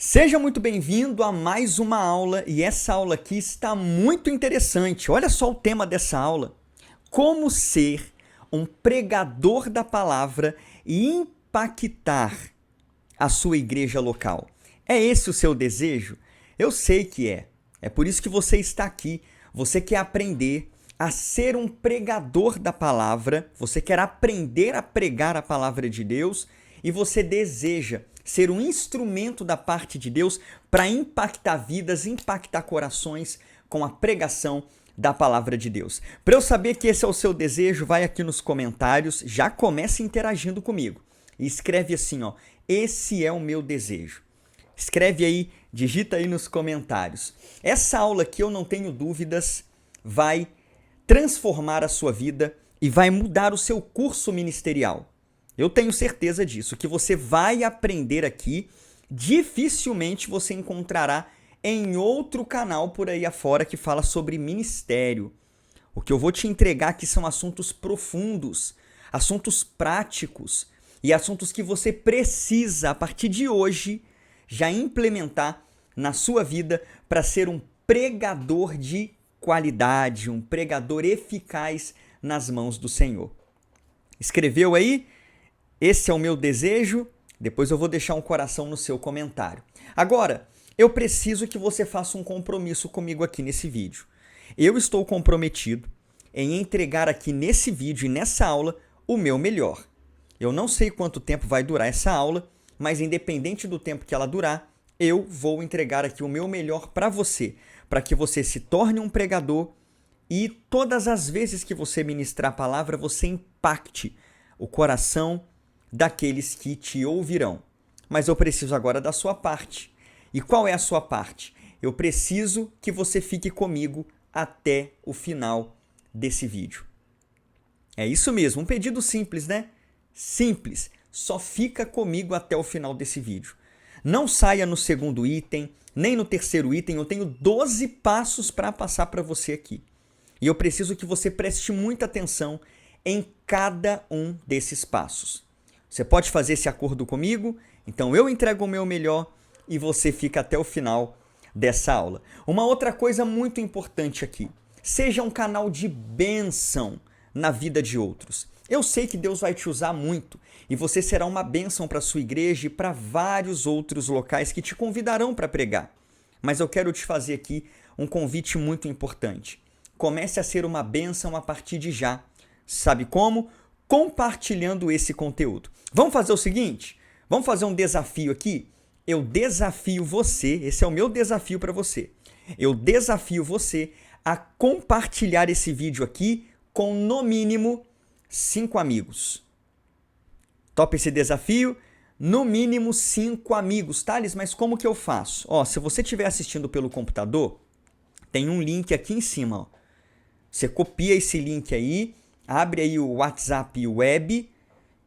Seja muito bem-vindo a mais uma aula e essa aula aqui está muito interessante. Olha só o tema dessa aula: como ser um pregador da palavra e impactar a sua igreja local. É esse o seu desejo? Eu sei que é. É por isso que você está aqui. Você quer aprender a ser um pregador da palavra, você quer aprender a pregar a palavra de Deus e você deseja ser um instrumento da parte de Deus para impactar vidas, impactar corações com a pregação da palavra de Deus. Para eu saber que esse é o seu desejo, vai aqui nos comentários, já comece interagindo comigo. E escreve assim, ó: esse é o meu desejo. Escreve aí, digita aí nos comentários. Essa aula aqui, eu não tenho dúvidas, vai transformar a sua vida e vai mudar o seu curso ministerial. Eu tenho certeza disso. O que você vai aprender aqui, dificilmente você encontrará em outro canal por aí afora que fala sobre ministério. O que eu vou te entregar aqui são assuntos profundos, assuntos práticos e assuntos que você precisa, a partir de hoje, já implementar na sua vida para ser um pregador de qualidade, um pregador eficaz nas mãos do Senhor. Escreveu aí? Esse é o meu desejo? Depois eu vou deixar um coração no seu comentário. Agora, eu preciso que você faça um compromisso comigo aqui nesse vídeo. Eu estou comprometido em entregar aqui nesse vídeo e nessa aula o meu melhor. Eu não sei quanto tempo vai durar essa aula, mas independente do tempo que ela durar, eu vou entregar aqui o meu melhor para você, para que você se torne um pregador e todas as vezes que você ministrar a palavra, você impacte o coração daqueles que te ouvirão. Mas eu preciso agora da sua parte. E qual é a sua parte? Eu preciso que você fique comigo até o final desse vídeo. É isso mesmo, um pedido simples, né? Simples. Só fica comigo até o final desse vídeo. Não saia no segundo item, nem no terceiro item. Eu tenho 12 passos para passar para você aqui. E eu preciso que você preste muita atenção em cada um desses passos. Você pode fazer esse acordo comigo? Então eu entrego o meu melhor e você fica até o final dessa aula. Uma outra coisa muito importante aqui: seja um canal de bênção na vida de outros. Eu sei que Deus vai te usar muito e você será uma bênção para a sua igreja e para vários outros locais que te convidarão para pregar. Mas eu quero te fazer aqui um convite muito importante. Comece a ser uma bênção a partir de já. Sabe como? Compartilhando esse conteúdo. Vamos fazer o seguinte? Vamos fazer um desafio aqui? Eu desafio você, esse é o meu desafio para você. Eu desafio você a compartilhar esse vídeo aqui com no mínimo 5 amigos. Topa esse desafio? No mínimo 5 amigos. Thales, mas como que eu faço? Ó, se você estiver assistindo pelo computador, tem um link aqui em cima. Ó. Você copia esse link aí, abre aí o WhatsApp Web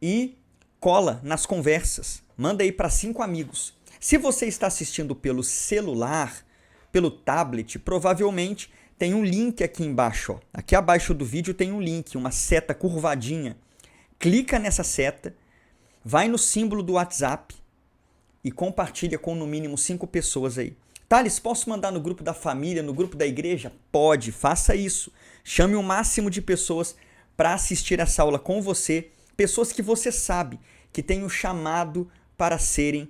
e cola nas conversas. Manda aí para 5 amigos. Se você está assistindo pelo celular, pelo tablet, provavelmente tem um link aqui embaixo. Ó. Aqui abaixo do vídeo tem um link, uma seta curvadinha. Clica nessa seta, vai no símbolo do WhatsApp e compartilha com no mínimo 5 pessoas aí. Thales, posso mandar no grupo da família, no grupo da igreja? Pode, faça isso. Chame o máximo de pessoas para assistir essa aula com você. Pessoas que você sabe que têm o chamado para serem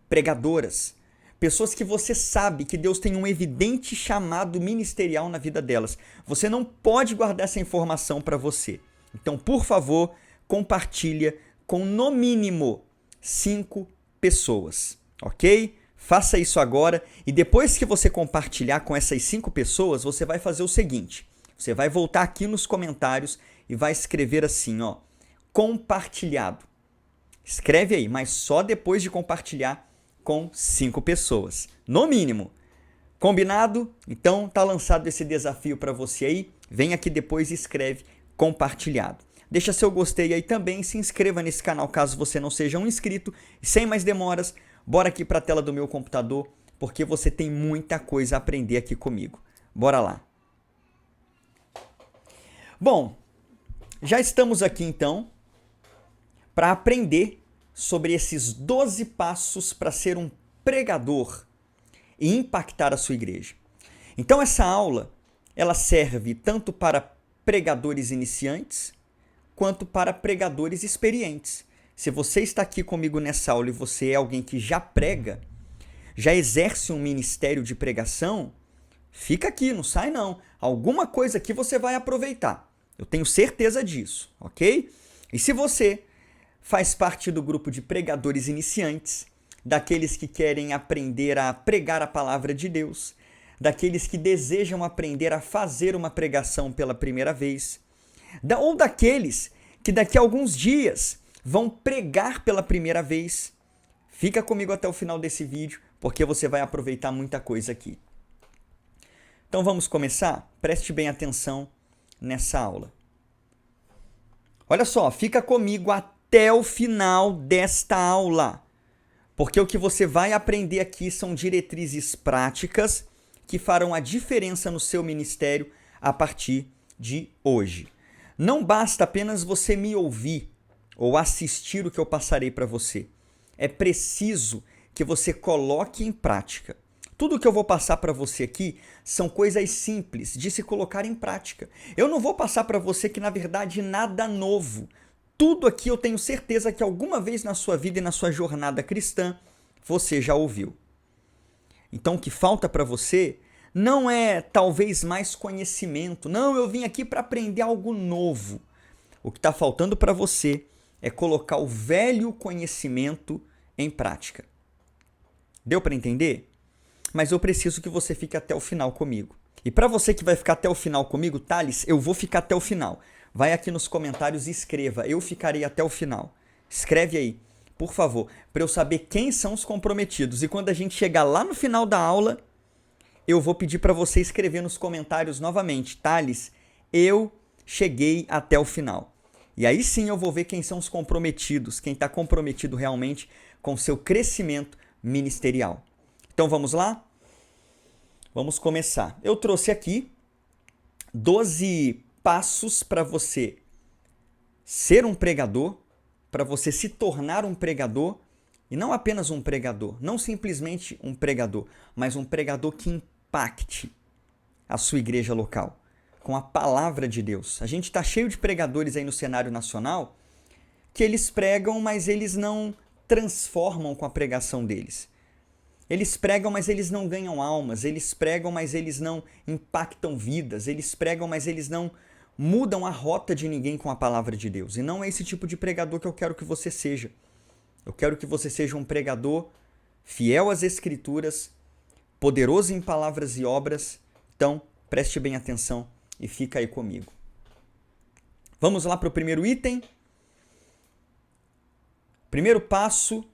pregadoras. Pessoas que você sabe que Deus tem um evidente chamado ministerial na vida delas. Você não pode guardar essa informação para você. Então, por favor, compartilha com no mínimo 5 pessoas, ok? Faça isso agora e depois que você compartilhar com essas 5 pessoas, você vai fazer o seguinte. Você vai voltar aqui nos comentários e vai escrever assim, ó: compartilhado. Escreve aí, mas só depois de compartilhar com 5 pessoas, no mínimo. Combinado? Então tá lançado esse desafio para você aí. Vem aqui depois e escreve compartilhado. Deixa seu gostei aí também, se inscreva nesse canal caso você não seja um inscrito. E sem mais demoras, bora aqui para a tela do meu computador, porque você tem muita coisa a aprender aqui comigo. Bora lá. Bom, já estamos aqui então para aprender sobre esses 12 passos para ser um pregador e impactar a sua igreja. Então essa aula, ela serve tanto para pregadores iniciantes quanto para pregadores experientes. Se você está aqui comigo nessa aula e você é alguém que já prega, já exerce um ministério de pregação, fica aqui, não sai não. Alguma coisa aqui você vai aproveitar. Eu tenho certeza disso, ok? E se você faz parte do grupo de pregadores iniciantes, daqueles que querem aprender a pregar a palavra de Deus, daqueles que desejam aprender a fazer uma pregação pela primeira vez, ou daqueles que daqui a alguns dias vão pregar pela primeira vez, fica comigo até o final desse vídeo, porque você vai aproveitar muita coisa aqui. Então vamos começar? Preste bem atenção nessa aula. Olha só, fica comigo até o final desta aula, porque o que você vai aprender aqui são diretrizes práticas que farão a diferença no seu ministério a partir de hoje. Não basta apenas você me ouvir ou assistir o que eu passarei para você. É preciso que você coloque em prática. Tudo que eu vou passar para você aqui são coisas simples de se colocar em prática. Eu não vou passar para você que, na verdade, nada novo. Tudo aqui eu tenho certeza que alguma vez na sua vida e na sua jornada cristã você já ouviu. Então o que falta para você não é talvez mais conhecimento. Não, eu vim aqui para aprender algo novo. O que está faltando para você é colocar o velho conhecimento em prática. Deu para entender? Mas eu preciso que você fique até o final comigo. E para você que vai ficar até o final comigo, Thales, eu vou ficar até o final. Vai aqui nos comentários e escreva, eu ficarei até o final. Escreve aí, por favor, para eu saber quem são os comprometidos. E quando a gente chegar lá no final da aula, eu vou pedir para você escrever nos comentários novamente, Thales, eu cheguei até o final. E aí sim eu vou ver quem são os comprometidos, quem está comprometido realmente com o seu crescimento ministerial. Então vamos lá? Vamos começar. Eu trouxe aqui 12 passos para você ser um pregador, para você se tornar um pregador, e não apenas um pregador, não simplesmente um pregador, mas um pregador que impacte a sua igreja local com a palavra de Deus. A gente está cheio de pregadores aí no cenário nacional que eles pregam, mas eles não transformam com a pregação deles. Eles pregam, mas eles não ganham almas. Eles pregam, mas eles não impactam vidas. Eles pregam, mas eles não mudam a rota de ninguém com a palavra de Deus. E não é esse tipo de pregador que eu quero que você seja. Eu quero que você seja um pregador fiel às Escrituras, poderoso em palavras e obras. Então, preste bem atenção e fica aí comigo. Vamos lá para o primeiro item. Primeiro passo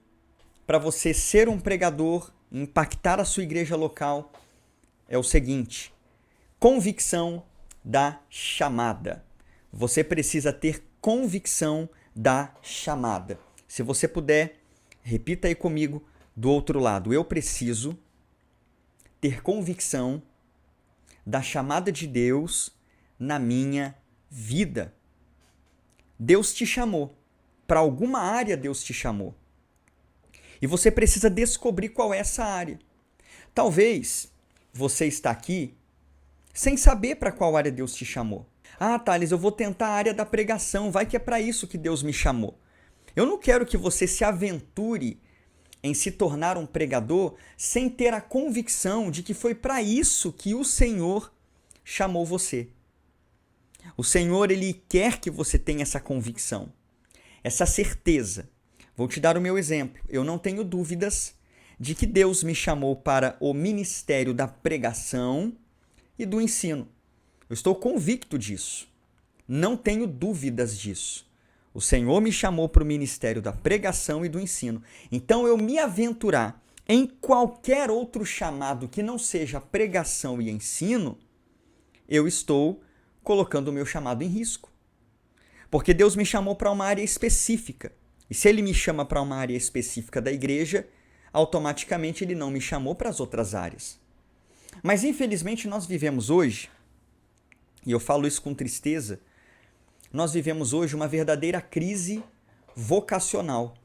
para você ser um pregador, impactar a sua igreja local, é o seguinte: convicção da chamada. Você precisa ter convicção da chamada. Se você puder, repita aí comigo do outro lado. Eu preciso ter convicção da chamada de Deus na minha vida. Deus te chamou. Para alguma área Deus te chamou. E você precisa descobrir qual é essa área. Talvez você está aqui sem saber para qual área Deus te chamou. Ah, Thales, eu vou tentar a área da pregação. Vai que é para isso que Deus me chamou. Eu não quero que você se aventure em se tornar um pregador sem ter a convicção de que foi para isso que o Senhor chamou você. O Senhor, Ele quer que você tenha essa convicção, essa certeza. Vou te dar o meu exemplo. Eu não tenho dúvidas de que Deus me chamou para o ministério da pregação e do ensino. Eu estou convicto disso. Não tenho dúvidas disso. O Senhor me chamou para o ministério da pregação e do ensino. Então, eu me aventurar em qualquer outro chamado que não seja pregação e ensino, eu estou colocando o meu chamado em risco. Porque Deus me chamou para uma área específica. E se Ele me chama para uma área específica da igreja, automaticamente Ele não me chamou para as outras áreas. Mas, infelizmente, nós vivemos hoje, e eu falo isso com tristeza, nós vivemos hoje uma verdadeira crise vocacional.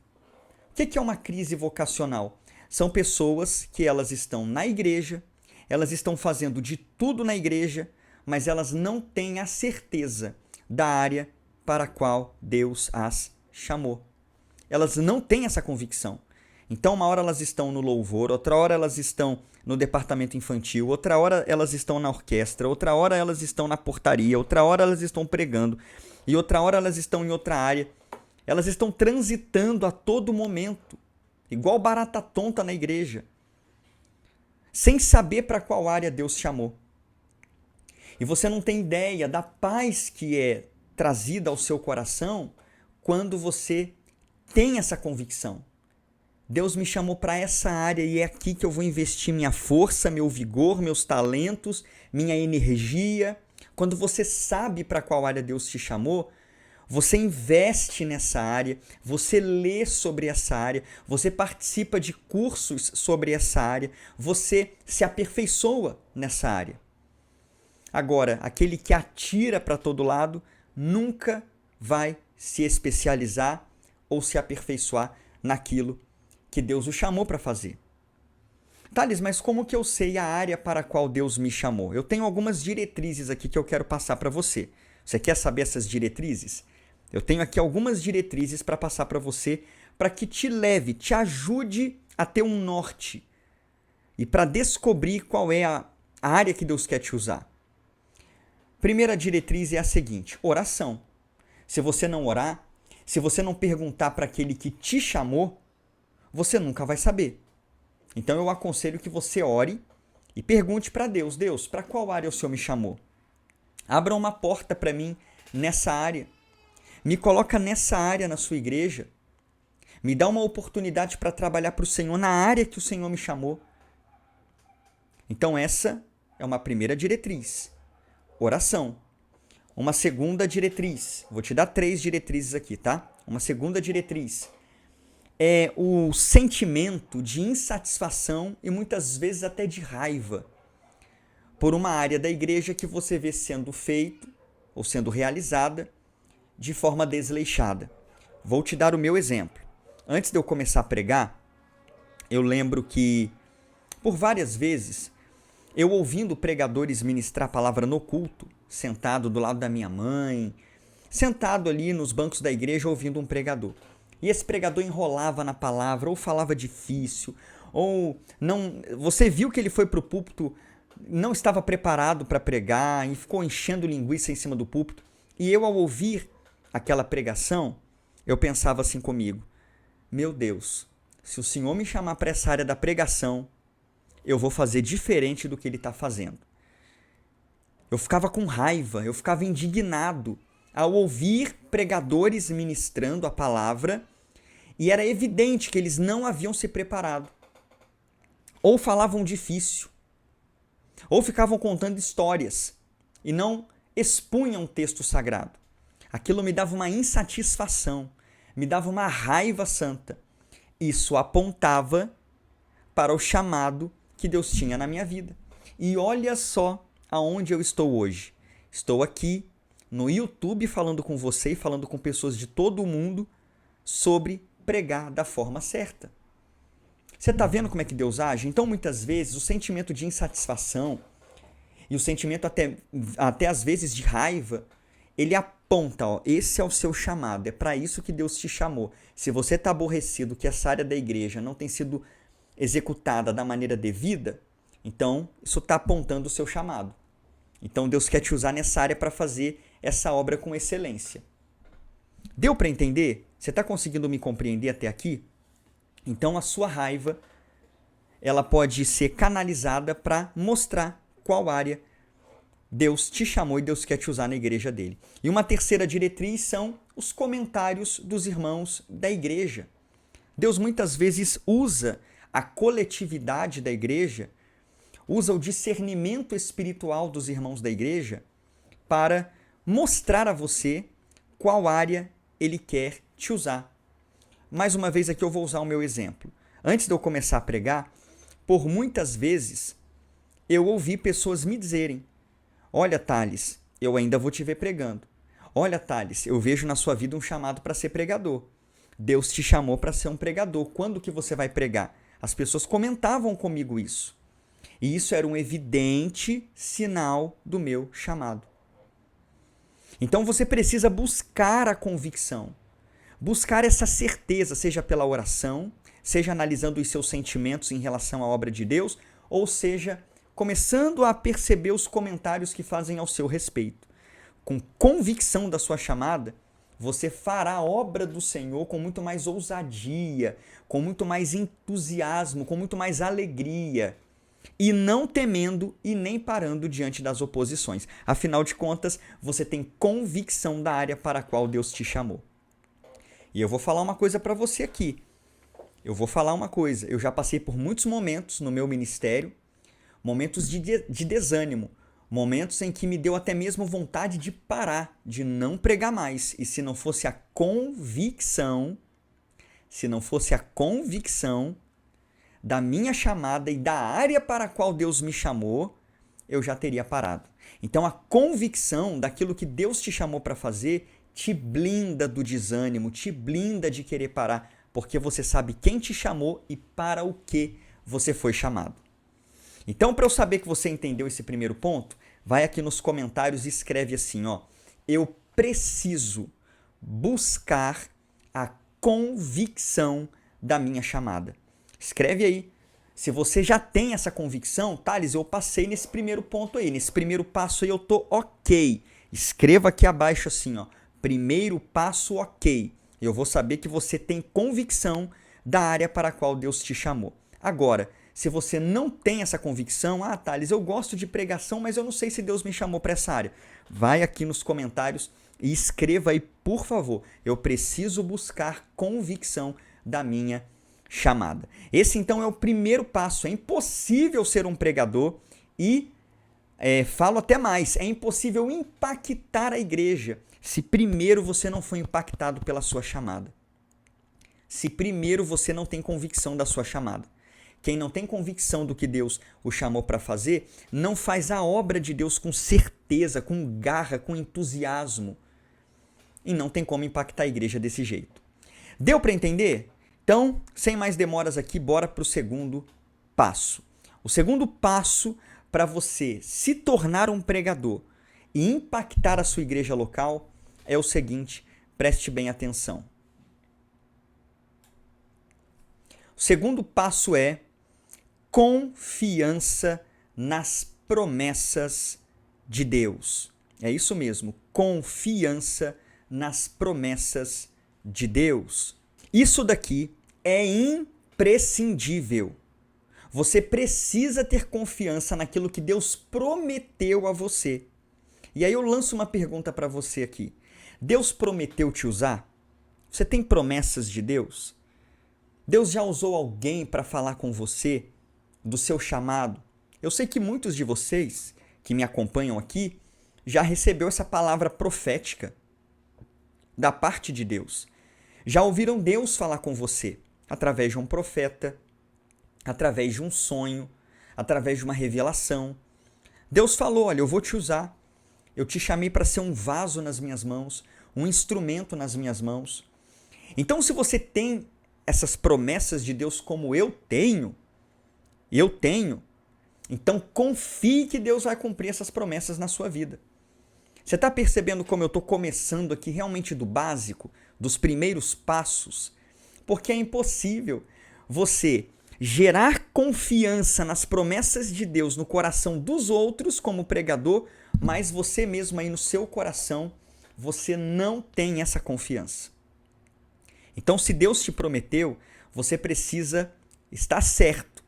O que é uma crise vocacional? são pessoas que elas estão na igreja, elas estão fazendo de tudo na igreja, mas elas não têm a certeza da área para a qual Deus as chamou. Elas não têm essa convicção. Então, uma hora elas estão no louvor, outra hora elas estão no departamento infantil, outra hora elas estão na orquestra, outra hora elas estão na portaria, outra hora elas estão pregando e outra hora elas estão em outra área. Elas estão transitando a todo momento, igual barata tonta na igreja, sem saber para qual área Deus chamou. E você não tem ideia da paz que é trazida ao seu coração quando você tem essa convicção. Deus me chamou para essa área e é aqui que eu vou investir minha força, meu vigor, meus talentos, minha energia. Quando você sabe para qual área Deus te chamou, você investe nessa área, você lê sobre essa área, você participa de cursos sobre essa área, você se aperfeiçoa nessa área. Agora, aquele que atira para todo lado nunca vai se especializar ou se aperfeiçoar naquilo que Deus o chamou para fazer. Thales, mas como que eu sei a área para a qual Deus me chamou? Eu tenho algumas diretrizes aqui que eu quero passar para você. Você quer saber essas diretrizes? Eu tenho aqui algumas diretrizes para passar para você, para que te leve, te ajude a ter um norte e para descobrir qual é a área que Deus quer te usar. Primeira diretriz é a seguinte: oração. Se você não orar, se você não perguntar para aquele que te chamou, você nunca vai saber. Então eu aconselho que você ore e pergunte para Deus: Deus, para qual área o Senhor me chamou? Abra uma porta para mim nessa área. Me coloca nessa área na sua igreja. Me dá uma oportunidade para trabalhar para o Senhor na área que o Senhor me chamou. Então essa é uma primeira diretriz. Oração. Uma segunda diretriz. Vou te dar 3 diretrizes aqui, tá? Uma segunda diretriz é o sentimento de insatisfação e muitas vezes até de raiva por uma área da igreja que você vê sendo feito ou sendo realizada de forma desleixada. Vou te dar o meu exemplo. Antes de eu começar a pregar, eu lembro que por várias vezes eu ouvindo pregadores ministrar a palavra no culto, sentado do lado da minha mãe, sentado ali nos bancos da igreja ouvindo um pregador. E esse pregador enrolava na palavra, ou falava difícil, ou não. Você viu que ele foi para o púlpito, não estava preparado para pregar e ficou enchendo linguiça em cima do púlpito. E eu, ao ouvir aquela pregação, eu pensava assim comigo: meu Deus, se o Senhor me chamar para essa área da pregação, eu vou fazer diferente do que ele está fazendo. Eu ficava com raiva, eu ficava indignado ao ouvir pregadores ministrando a palavra e era evidente que eles não haviam se preparado. Ou falavam difícil, ou ficavam contando histórias e não expunham o texto sagrado. Aquilo me dava uma insatisfação, me dava uma raiva santa. Isso apontava para o chamado que Deus tinha na minha vida. E olha só aonde eu estou hoje. Estou aqui no YouTube falando com você e falando com pessoas de todo o mundo sobre pregar da forma certa. Você está vendo como é que Deus age? Então, muitas vezes, o sentimento de insatisfação e o sentimento até às vezes de raiva, ele aponta, ó, esse é o seu chamado, é para isso que Deus te chamou. Se você está aborrecido que essa área da igreja não tem sido executada da maneira devida, então isso está apontando o seu chamado. Então Deus quer te usar nessa área para fazer essa obra com excelência. Deu para entender? Você está conseguindo me compreender até aqui? Então a sua raiva, ela pode ser canalizada para mostrar qual área Deus te chamou e Deus quer te usar na igreja dele. E uma terceira diretriz são os comentários dos irmãos da igreja. Deus muitas vezes usa a coletividade da igreja, usa o discernimento espiritual dos irmãos da igreja para mostrar a você qual área ele quer te usar. Mais uma vez aqui eu vou usar o meu exemplo. Antes de eu começar a pregar, por muitas vezes eu ouvi pessoas me dizerem: olha, Thales, eu ainda vou te ver pregando. Olha, Thales, eu vejo na sua vida um chamado para ser pregador. Deus te chamou para ser um pregador. Quando que você vai pregar? As pessoas comentavam comigo isso. E isso era um evidente sinal do meu chamado. Então você precisa buscar a convicção, buscar essa certeza, seja pela oração, seja analisando os seus sentimentos em relação à obra de Deus, ou seja, começando a perceber os comentários que fazem ao seu respeito. Com convicção da sua chamada, você fará a obra do Senhor com muito mais ousadia, com muito mais entusiasmo, com muito mais alegria, e não temendo e nem parando diante das oposições. Afinal de contas, você tem convicção da área para a qual Deus te chamou. E eu vou falar uma coisa para você aqui. Eu já passei por muitos momentos no meu ministério, momentos de desânimo, momentos em que me deu até mesmo vontade de parar, de não pregar mais. E se não fosse a convicção da minha chamada e da área para a qual Deus me chamou, eu já teria parado. Então a convicção daquilo que Deus te chamou para fazer te blinda do desânimo, te blinda de querer parar, porque você sabe quem te chamou e para o que você foi chamado. Então, para eu saber que você entendeu esse primeiro ponto, vai aqui nos comentários e escreve assim, ó: eu preciso buscar a convicção da minha chamada. Escreve aí. Se você já tem essa convicção, Thales, eu passei nesse primeiro ponto aí, nesse primeiro passo aí eu tô ok. Escreva aqui abaixo assim, ó: primeiro passo ok. Eu vou saber que você tem convicção da área para a qual Deus te chamou. Agora, se você não tem essa convicção, Thales, eu gosto de pregação, mas eu não sei se Deus me chamou para essa área. Vai aqui nos comentários e escreva aí, por favor. Eu preciso buscar convicção da minha chamada. Esse, então, é o primeiro passo. É impossível ser um pregador e, falo até mais, é impossível impactar a igreja se primeiro você não foi impactado pela sua chamada. Se primeiro você não tem convicção da sua chamada. Quem não tem convicção do que Deus o chamou para fazer, não faz a obra de Deus com certeza, com garra, com entusiasmo. E não tem como impactar a igreja desse jeito. Deu para entender? Então, sem mais demoras aqui, bora para o segundo passo. O segundo passo para você se tornar um pregador e impactar a sua igreja local é o seguinte, preste bem atenção. O segundo passo é confiança nas promessas de Deus. É isso mesmo, confiança nas promessas de Deus. Isso daqui é imprescindível. Você precisa ter confiança naquilo que Deus prometeu a você. E aí eu lanço uma pergunta para você aqui. Deus prometeu te usar? Você tem promessas de Deus? Deus já usou alguém para falar com você do seu chamado? Eu sei que muitos de vocês que me acompanham aqui já recebeu essa palavra profética da parte de Deus. Já ouviram Deus falar com você através de um profeta, através de um sonho, através de uma revelação. Deus falou, olha, eu vou te usar. Eu te chamei para ser um vaso nas minhas mãos, um instrumento nas minhas mãos. Então, se você tem essas promessas de Deus como eu tenho, então confie que Deus vai cumprir essas promessas na sua vida. Você está percebendo como eu estou começando aqui realmente do básico, dos primeiros passos? Porque é impossível você gerar confiança nas promessas de Deus no coração dos outros como pregador, mas você mesmo aí no seu coração, você não tem essa confiança. Então, se Deus te prometeu, você precisa estar certo,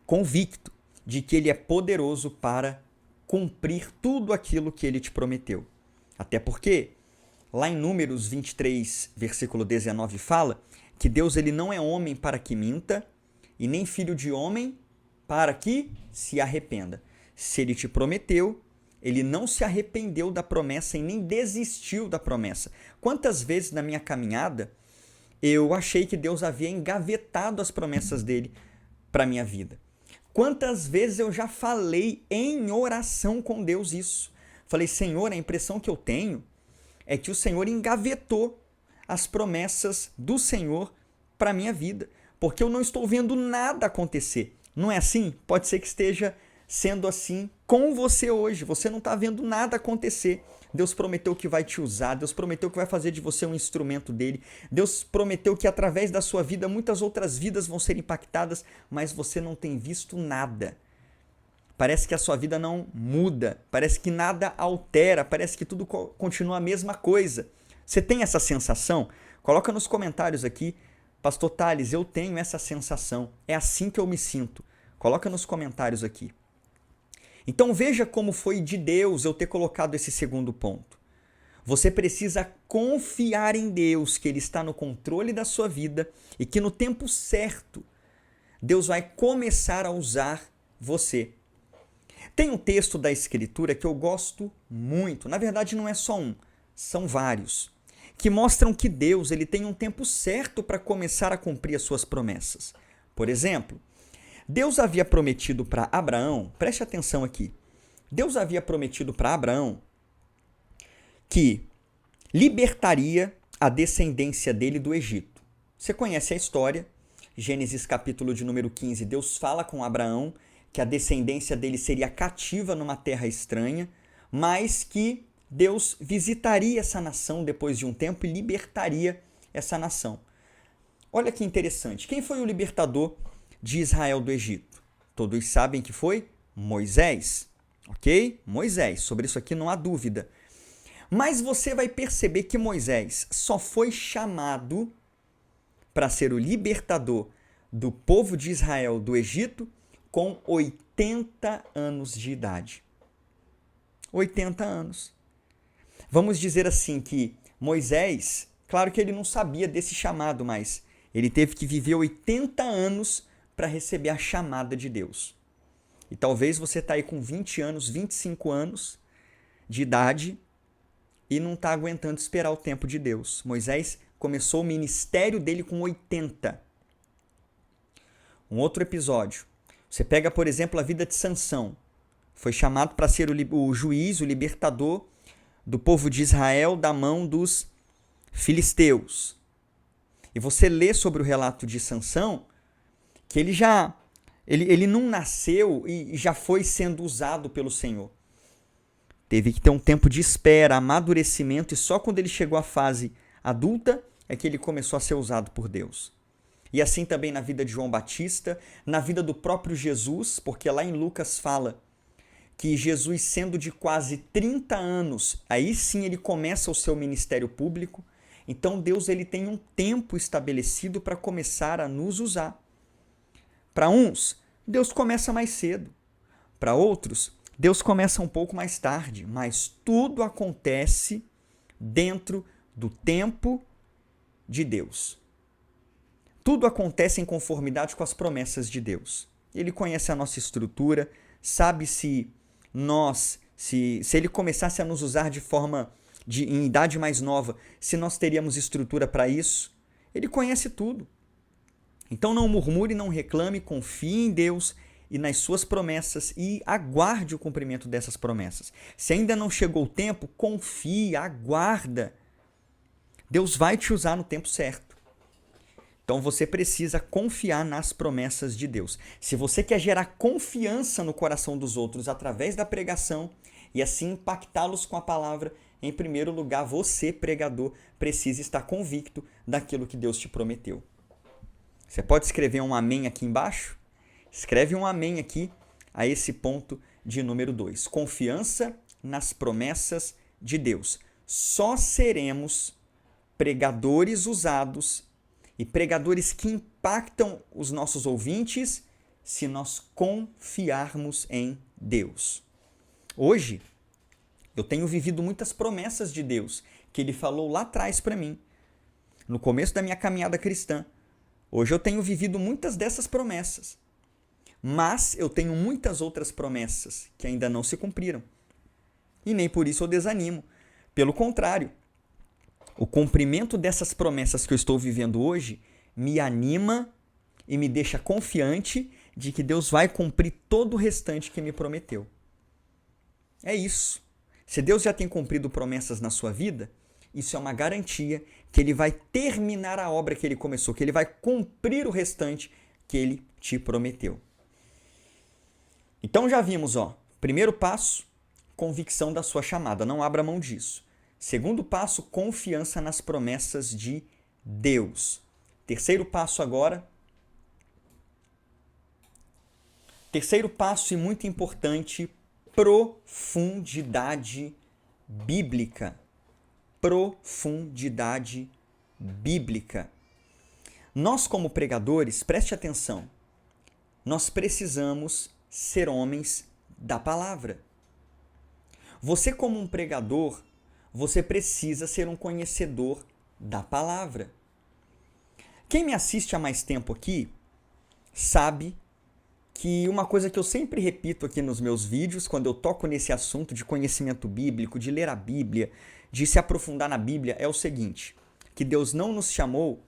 convicto de que Ele é poderoso para cumprir tudo aquilo que Ele te prometeu. Até porque, lá em Números 23, versículo 19, fala que Deus ele não é homem para que minta, e nem filho de homem para que se arrependa. Se Ele te prometeu, Ele não se arrependeu da promessa e nem desistiu da promessa. Quantas vezes na minha caminhada eu achei que Deus havia engavetado as promessas dele para a minha vida? Quantas vezes eu já falei em oração com Deus isso? Falei, Senhor, a impressão que eu tenho é que o Senhor engavetou as promessas do Senhor para a minha vida. porque eu não estou vendo nada acontecer. Não é assim? Pode ser que esteja sendo assim com você hoje. Você não está vendo nada acontecer. Deus prometeu que vai te usar, Deus prometeu que vai fazer de você um instrumento dele, Deus prometeu que através da sua vida muitas outras vidas vão ser impactadas, mas você não tem visto nada. Parece que a sua vida não muda, parece que nada altera, parece que tudo continua a mesma coisa. Você tem essa sensação? Coloca nos comentários aqui, Pastor Thales, eu tenho essa sensação, é assim que eu me sinto. Coloca nos comentários aqui. Então veja como foi de Deus eu ter colocado esse segundo ponto. Você precisa confiar em Deus, que Ele está no controle da sua vida e que no tempo certo Deus vai começar a usar você. Tem um texto da Escritura que eu gosto muito, na verdade não é só um, são vários, que mostram que Deus ele tem um tempo certo para começar a cumprir as suas promessas. Por exemplo, Deus havia prometido para Abraão, preste atenção aqui, Deus havia prometido para Abraão que libertaria a descendência dele do Egito. Você conhece a história, Gênesis capítulo de número 15, Deus fala com Abraão que a descendência dele seria cativa numa terra estranha, mas que Deus visitaria essa nação depois de um tempo e libertaria essa nação. Olha que interessante, quem foi o libertador de Israel do Egito? Todos sabem que foi Moisés, ok? Moisés, sobre isso aqui não há dúvida. Mas você vai perceber que Moisés só foi chamado para ser o libertador do povo de Israel do Egito com 80 anos de idade. 80 anos. Vamos dizer assim que Moisés, claro que ele não sabia desse chamado, mas ele teve que viver 80 anos para receber a chamada de Deus. E talvez você está aí com 20 anos, 25 anos de idade e não está aguentando esperar o tempo de Deus. Moisés começou o ministério dele com 80. Um outro episódio. Você pega, por exemplo, a vida de Sansão. Foi chamado para ser o juiz, o libertador do povo de Israel da mão dos filisteus. E você lê sobre o relato de Sansão que ele não nasceu e já foi sendo usado pelo Senhor. Teve que ter um tempo de espera, amadurecimento, e só quando ele chegou à fase adulta é que ele começou a ser usado por Deus. E assim também na vida de João Batista, na vida do próprio Jesus, porque lá em Lucas fala que Jesus, sendo de quase 30 anos, aí sim ele começa o seu ministério público. Então Deus ele tem um tempo estabelecido para começar a nos usar. Para uns, Deus começa mais cedo. Para outros, Deus começa um pouco mais tarde. Mas tudo acontece dentro do tempo de Deus. Tudo acontece em conformidade com as promessas de Deus. Ele conhece a nossa estrutura, sabe se ele começasse a nos usar em idade mais nova, se nós teríamos estrutura para isso. Ele conhece tudo. Então não murmure, não reclame, confie em Deus e nas suas promessas e aguarde o cumprimento dessas promessas. Se ainda não chegou o tempo, confie, aguarda. Deus vai te usar no tempo certo. Então você precisa confiar nas promessas de Deus. Se você quer gerar confiança no coração dos outros através da pregação e assim impactá-los com a palavra, em primeiro lugar, você, pregador, precisa estar convicto daquilo que Deus te prometeu. Você pode escrever um amém aqui embaixo? Escreve um amém aqui a esse ponto de número 2. Confiança nas promessas de Deus. Só seremos pregadores usados e pregadores que impactam os nossos ouvintes se nós confiarmos em Deus. Hoje, eu tenho vivido muitas promessas de Deus que Ele falou lá atrás para mim, no começo da minha caminhada cristã. Hoje eu tenho vivido muitas dessas promessas, mas eu tenho muitas outras promessas que ainda não se cumpriram. E nem por isso eu desanimo. Pelo contrário, o cumprimento dessas promessas que eu estou vivendo hoje me anima e me deixa confiante de que Deus vai cumprir todo o restante que me prometeu. É isso. Se Deus já tem cumprido promessas na sua vida, isso é uma garantia que ele vai terminar a obra que ele começou, que ele vai cumprir o restante que ele te prometeu. Então já vimos, primeiro passo, convicção da sua chamada, não abra mão disso. Segundo passo, confiança nas promessas de Deus. Terceiro passo agora. Terceiro passo e muito importante, profundidade bíblica. Profundidade bíblica. Nós, como pregadores, preste atenção, nós precisamos ser homens da palavra. Você, como um pregador, você precisa ser um conhecedor da palavra. Quem me assiste há mais tempo aqui sabe que uma coisa que eu sempre repito aqui nos meus vídeos, quando eu toco nesse assunto de conhecimento bíblico, de ler a Bíblia, de se aprofundar na Bíblia, é o seguinte, que Deus não nos chamou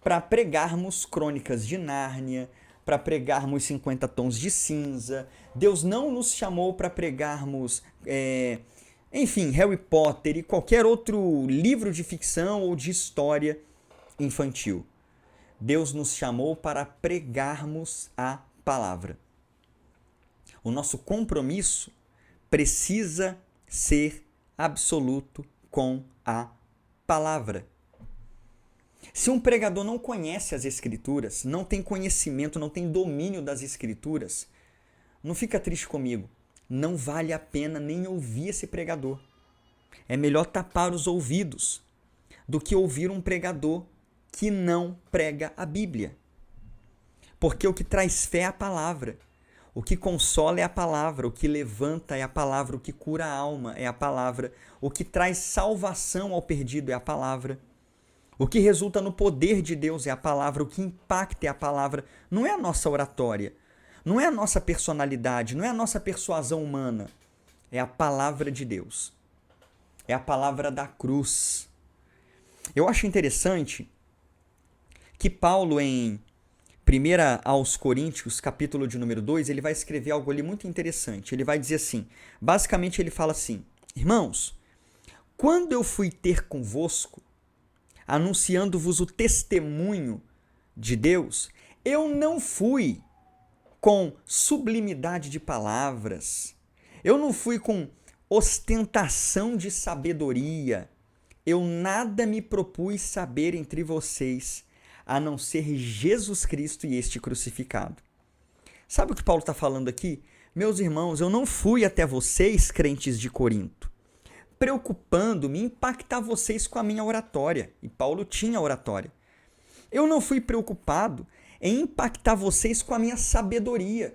para pregarmos Crônicas de Nárnia, para pregarmos 50 Tons de Cinza. Deus não nos chamou para pregarmos, Harry Potter e qualquer outro livro de ficção ou de história infantil. Deus nos chamou para pregarmos a palavra. O nosso compromisso precisa ser absoluto com a palavra. Se um pregador não conhece as Escrituras, não tem conhecimento, não tem domínio das Escrituras, não fica triste comigo. Não vale a pena nem ouvir esse pregador. É melhor tapar os ouvidos do que ouvir um pregador que não prega a Bíblia. Porque o que traz fé é a palavra. O que consola é a palavra, o que levanta é a palavra, o que cura a alma é a palavra, o que traz salvação ao perdido é a palavra. O que resulta no poder de Deus é a palavra, o que impacta é a palavra. Não é a nossa oratória, não é a nossa personalidade, não é a nossa persuasão humana. É a palavra de Deus. É a palavra da cruz. Eu acho interessante que Paulo, em 1 aos Coríntios, capítulo de número 2, ele vai escrever algo ali muito interessante. Ele vai dizer assim, basicamente ele fala assim, irmãos, quando eu fui ter convosco, anunciando-vos o testemunho de Deus, eu não fui com sublimidade de palavras, eu não fui com ostentação de sabedoria, eu nada me propus saber entre vocês, a não ser Jesus Cristo e este crucificado. Sabe o que Paulo está falando aqui? Meus irmãos, eu não fui até vocês, crentes de Corinto, preocupando-me em impactar vocês com a minha oratória. E Paulo tinha oratória. Eu não fui preocupado em impactar vocês com a minha sabedoria.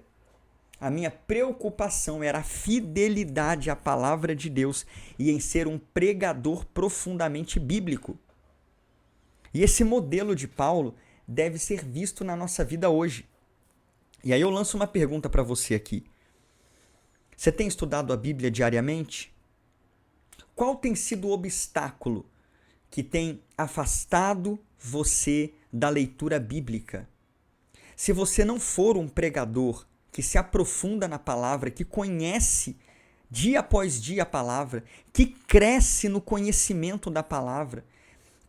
A minha preocupação era a fidelidade à palavra de Deus e em ser um pregador profundamente bíblico. E esse modelo de Paulo deve ser visto na nossa vida hoje. E aí eu lanço uma pergunta para você aqui. Você tem estudado a Bíblia diariamente? Qual tem sido o obstáculo que tem afastado você da leitura bíblica? Se você não for um pregador que se aprofunda na palavra, que conhece dia após dia a palavra, que cresce no conhecimento da palavra,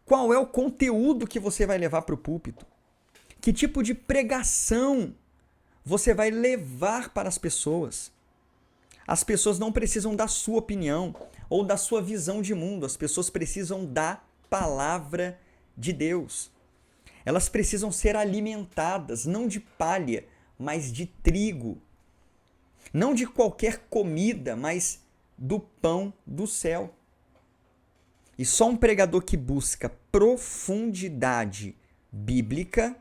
qual é o conteúdo que você vai levar para o púlpito? Que tipo de pregação você vai levar para as pessoas? As pessoas não precisam da sua opinião ou da sua visão de mundo. As pessoas precisam da palavra de Deus. Elas precisam ser alimentadas, não de palha, mas de trigo. Não de qualquer comida, mas do pão do céu. E só um pregador que busca profundidade bíblica,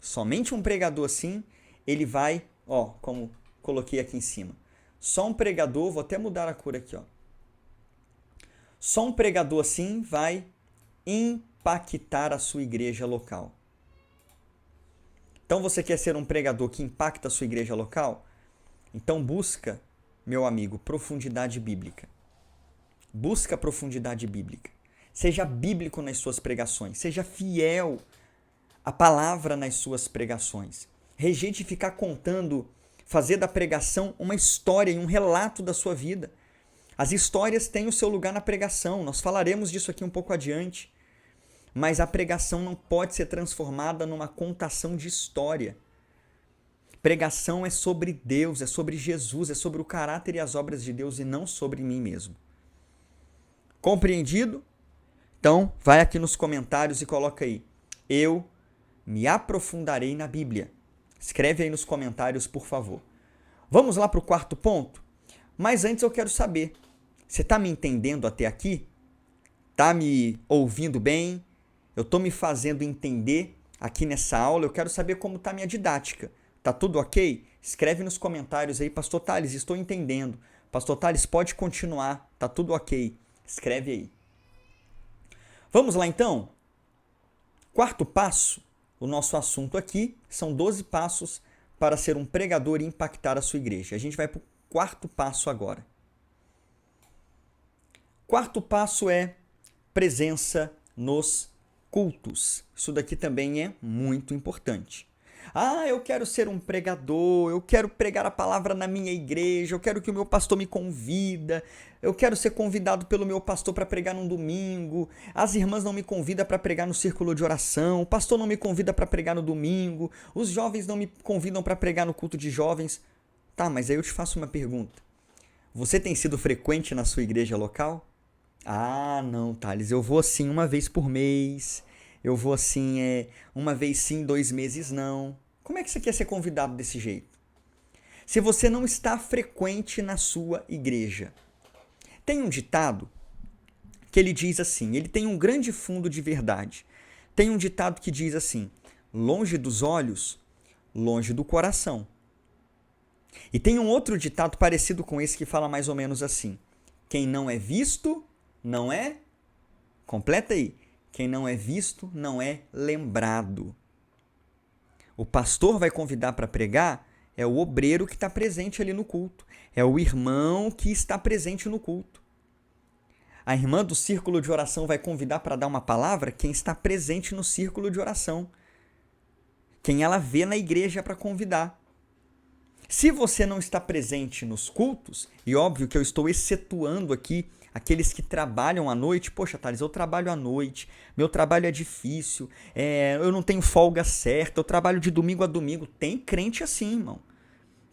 somente um pregador assim, ele vai, como coloquei aqui em cima. Só um pregador, vou até mudar a cor aqui, Só um pregador assim vai impactar a sua igreja local. Então você quer ser um pregador que impacta a sua igreja local? Então busca, meu amigo, profundidade bíblica. Busca profundidade bíblica. Seja bíblico nas suas pregações. Seja fiel à palavra nas suas pregações. Rejeite ficar contando, fazer da pregação uma história e um relato da sua vida. As histórias têm o seu lugar na pregação, nós falaremos disso aqui um pouco adiante. Mas a pregação não pode ser transformada numa contação de história. Pregação é sobre Deus, é sobre Jesus, é sobre o caráter e as obras de Deus e não sobre mim mesmo. Compreendido? Então, vai aqui nos comentários e coloca aí: eu me aprofundarei na Bíblia. Escreve aí nos comentários, por favor. Vamos lá para o quarto ponto? Mas antes eu quero saber, você está me entendendo até aqui? Está me ouvindo bem? Eu estou me fazendo entender aqui nessa aula? Eu quero saber como está a minha didática. Tá tudo ok? Escreve nos comentários aí: Pastor Thales, estou entendendo. Pastor Thales, pode continuar. Tá tudo ok. Escreve aí. Vamos lá então? Quarto passo, o nosso assunto aqui são 12 passos para ser um pregador e impactar a sua igreja. A gente vai para o quarto passo agora. Quarto passo é presença nos cultos. Isso daqui também é muito importante. Eu quero ser um pregador, eu quero pregar a palavra na minha igreja, eu quero que o meu pastor me convida, eu quero ser convidado pelo meu pastor para pregar num domingo, as irmãs não me convidam para pregar no círculo de oração, o pastor não me convida para pregar no domingo, os jovens não me convidam para pregar no culto de jovens. Tá, mas aí eu te faço uma pergunta. Você tem sido frequente na sua igreja local? Não, Thales, eu vou assim uma vez por mês. Eu vou assim, uma vez sim, 2 meses não. Como é que você quer ser convidado desse jeito? Se você não está frequente na sua igreja. Tem um ditado que ele diz assim, ele tem um grande fundo de verdade. Tem um ditado que diz assim: longe dos olhos, longe do coração. E tem um outro ditado parecido com esse que fala mais ou menos assim: quem não é visto, não é... Completa aí. Quem não é visto, não é lembrado. O pastor vai convidar para pregar, é o obreiro que está presente ali no culto. É o irmão que está presente no culto. A irmã do círculo de oração vai convidar para dar uma palavra quem está presente no círculo de oração. Quem ela vê na igreja para convidar. Se você não está presente nos cultos, e óbvio que eu estou excetuando aqui aqueles que trabalham à noite. Poxa, Thales, eu trabalho à noite, meu trabalho é difícil, eu não tenho folga certa, eu trabalho de domingo a domingo. Tem crente assim, irmão.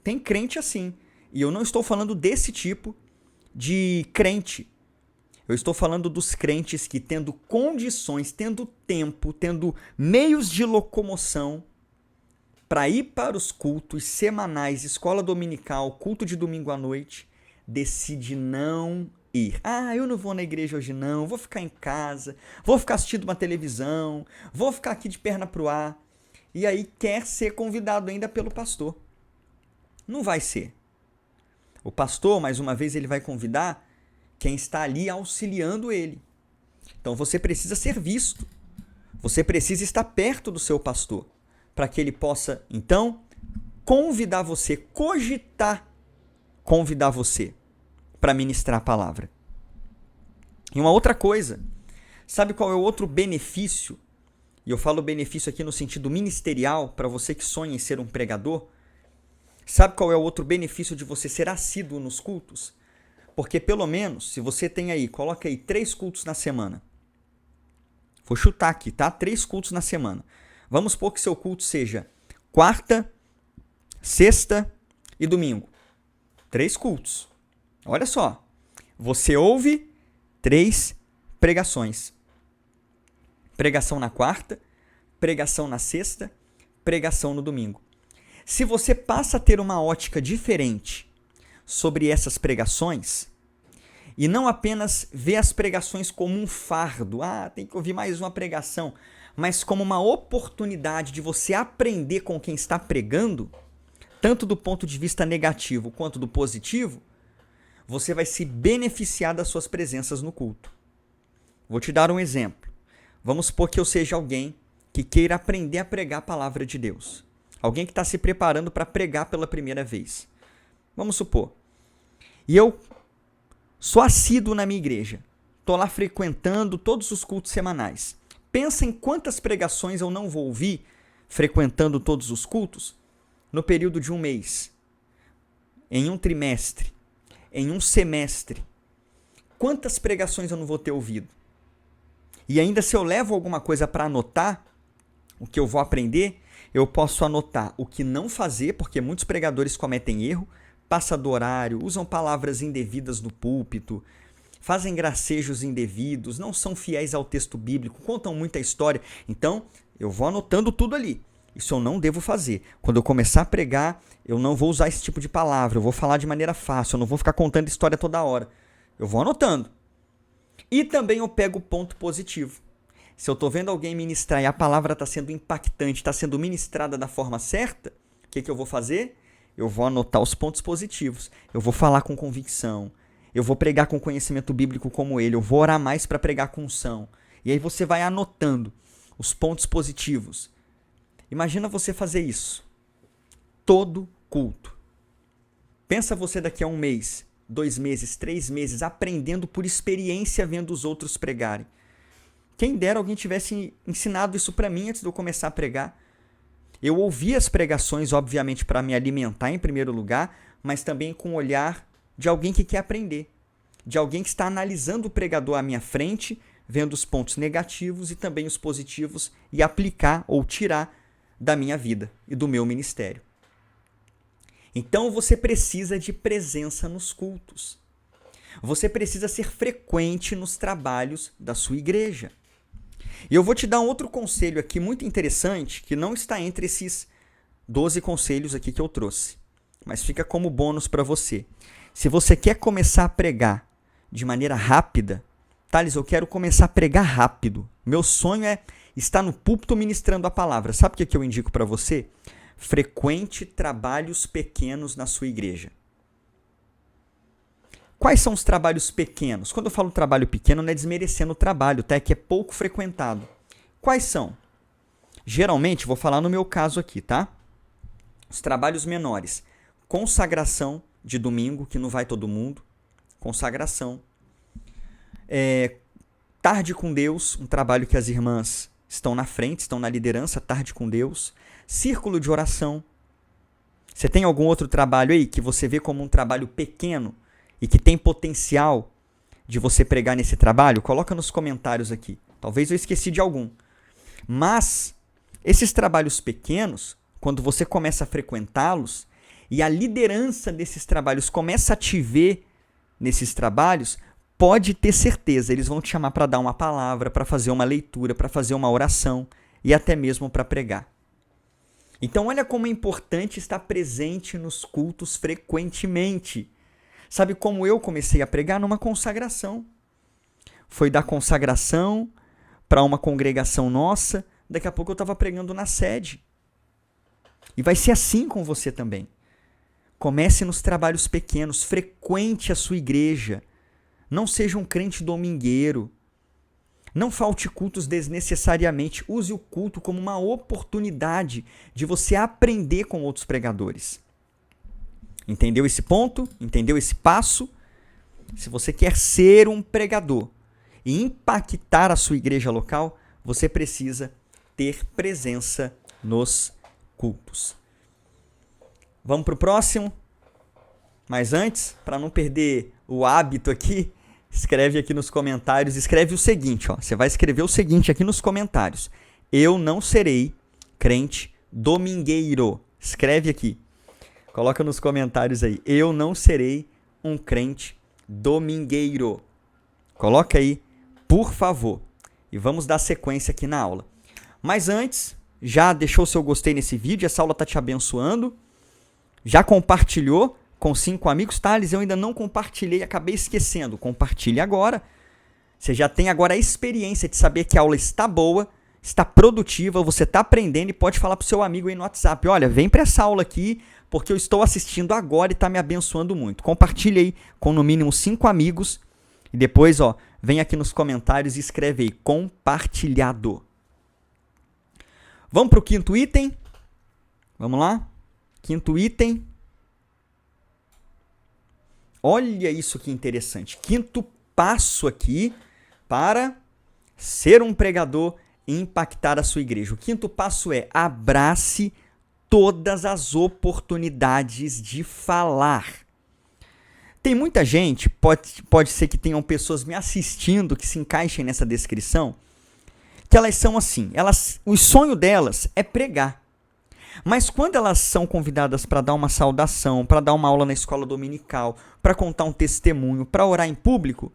Tem crente assim. E eu não estou falando desse tipo de crente. Eu estou falando dos crentes que, tendo condições, tendo tempo, tendo meios de locomoção para ir para os cultos semanais, escola dominical, culto de domingo à noite, decide não ir. Eu não vou na igreja hoje não, vou ficar em casa, vou ficar assistindo uma televisão, vou ficar aqui de perna pro ar. E aí quer ser convidado ainda pelo pastor. Não vai ser. O pastor, mais uma vez, ele vai convidar quem está ali auxiliando ele. Então você precisa ser visto. Você precisa estar perto do seu pastor, para que ele possa, então, convidar você, cogitar convidar você para ministrar a palavra. E uma outra coisa, sabe qual é o outro benefício? E eu falo benefício aqui no sentido ministerial, para você que sonha em ser um pregador. Sabe qual é o outro benefício de você ser assíduo nos cultos? Porque pelo menos, se você tem aí, coloca aí 3 cultos na semana. Vou chutar aqui, tá? 3 cultos na semana. Vamos supor que seu culto seja quarta, sexta e domingo. 3 cultos. Olha só. Você ouve 3 pregações. Pregação na quarta, pregação na sexta, pregação no domingo. Se você passa a ter uma ótica diferente sobre essas pregações, e não apenas vê as pregações como um fardo, tem que ouvir mais uma pregação, mas como uma oportunidade de você aprender com quem está pregando, tanto do ponto de vista negativo quanto do positivo, você vai se beneficiar das suas presenças no culto. Vou te dar um exemplo. Vamos supor que eu seja alguém que queira aprender a pregar a palavra de Deus. Alguém que está se preparando para pregar pela primeira vez. Vamos supor. E eu sou assíduo na minha igreja. Estou lá frequentando todos os cultos semanais. Pensa em quantas pregações eu não vou ouvir frequentando todos os cultos no período de um mês, em um trimestre, em um semestre. quantas pregações eu não vou ter ouvido? E ainda se eu levo alguma coisa para anotar, o que eu vou aprender, eu posso anotar o que não fazer, porque muitos pregadores cometem erro, passa do horário, usam palavras indevidas no púlpito, fazem gracejos indevidos, não são fiéis ao texto bíblico, contam muita história. Então, eu vou anotando tudo ali. Isso eu não devo fazer. Quando eu começar a pregar, eu não vou usar esse tipo de palavra, eu vou falar de maneira fácil, eu não vou ficar contando história toda hora. Eu vou anotando. E também eu pego o ponto positivo. Se eu estou vendo alguém ministrar e a palavra está sendo impactante, está sendo ministrada da forma certa, o que eu vou fazer? Eu vou anotar os pontos positivos. Eu vou falar com convicção. Eu vou pregar com conhecimento bíblico como ele. Eu vou orar mais para pregar com unção. E aí você vai anotando os pontos positivos. Imagina você fazer isso. Todo culto. Pensa você daqui a 1 mês, 2 meses, 3 meses, aprendendo por experiência vendo os outros pregarem. Quem dera alguém tivesse ensinado isso para mim antes de eu começar a pregar. Eu ouvi as pregações, obviamente, para me alimentar em primeiro lugar, mas também com o olhar de alguém que quer aprender. De alguém que está analisando o pregador à minha frente, vendo os pontos negativos e também os positivos e aplicar ou tirar da minha vida e do meu ministério. Então você precisa de presença nos cultos. Você precisa ser frequente nos trabalhos da sua igreja. E eu vou te dar um outro conselho aqui muito interessante, que não está entre esses 12 conselhos aqui que eu trouxe, mas fica como bônus para você. Se você quer começar a pregar de maneira rápida, Thales, eu quero começar a pregar rápido. Meu sonho é estar no púlpito ministrando a palavra. Sabe o que eu indico para você? Frequente trabalhos pequenos na sua igreja. Quais são os trabalhos pequenos? Quando eu falo trabalho pequeno, não é desmerecendo o trabalho, tá? É que é pouco frequentado. Quais são? Geralmente, vou falar no meu caso aqui, tá? Os trabalhos menores. Consagração de domingo, que não vai todo mundo. Consagração. Tarde com Deus, um trabalho que as irmãs estão na frente, estão na liderança, tarde com Deus. Círculo de oração. Você tem algum outro trabalho aí que você vê como um trabalho pequeno e que tem potencial de você pregar nesse trabalho? Coloca nos comentários aqui. Talvez eu esqueci de algum. Mas esses trabalhos pequenos, quando você começa a frequentá-los e a liderança desses trabalhos começa a te ver nesses trabalhos, pode ter certeza, eles vão te chamar para dar uma palavra, para fazer uma leitura, para fazer uma oração e até mesmo para pregar. Então olha como é importante estar presente nos cultos frequentemente. Sabe como eu comecei a pregar? Numa consagração. Foi da consagração para uma congregação nossa, daqui a pouco eu estava pregando na sede. E vai ser assim com você também. Comece nos trabalhos pequenos, frequente a sua igreja. Não seja um crente domingueiro. Não falte cultos desnecessariamente. Use o culto como uma oportunidade de você aprender com outros pregadores. Entendeu esse ponto? Entendeu esse passo? Se você quer ser um pregador e impactar a sua igreja local, você precisa ter presença nos cultos. Vamos para o próximo? Mas antes, para não perder o hábito aqui, escreve aqui nos comentários, escreve o seguinte, ó. Você vai escrever o seguinte aqui nos comentários. Eu não serei crente domingueiro. Escreve aqui. Coloca nos comentários aí. Eu não serei um crente domingueiro. Coloca aí, por favor. E vamos dar sequência aqui na aula. Mas antes, já deixou o seu gostei nesse vídeo? Essa aula está te abençoando? Já compartilhou com 5 amigos? Thales, eu ainda não compartilhei, acabei esquecendo. Compartilhe agora. Você já tem agora a experiência de saber que a aula está boa, está produtiva, você está aprendendo e pode falar para o seu amigo aí no WhatsApp. Olha, vem para essa aula aqui, porque eu estou assistindo agora e está me abençoando muito. Compartilhe aí com no mínimo 5 amigos e depois, ó, vem aqui nos comentários e escreve aí, compartilhado. Vamos para o 5º item? Vamos lá? 5º item. Olha isso que interessante. 5º passo aqui para ser um pregador e impactar a sua igreja. O 5º passo é abrace todas as oportunidades de falar. Tem muita gente, pode ser que tenham pessoas me assistindo que se encaixem nessa descrição, que elas são assim, o sonho delas é pregar. Mas quando elas são convidadas para dar uma saudação, para dar uma aula na escola dominical, para contar um testemunho, para orar em público,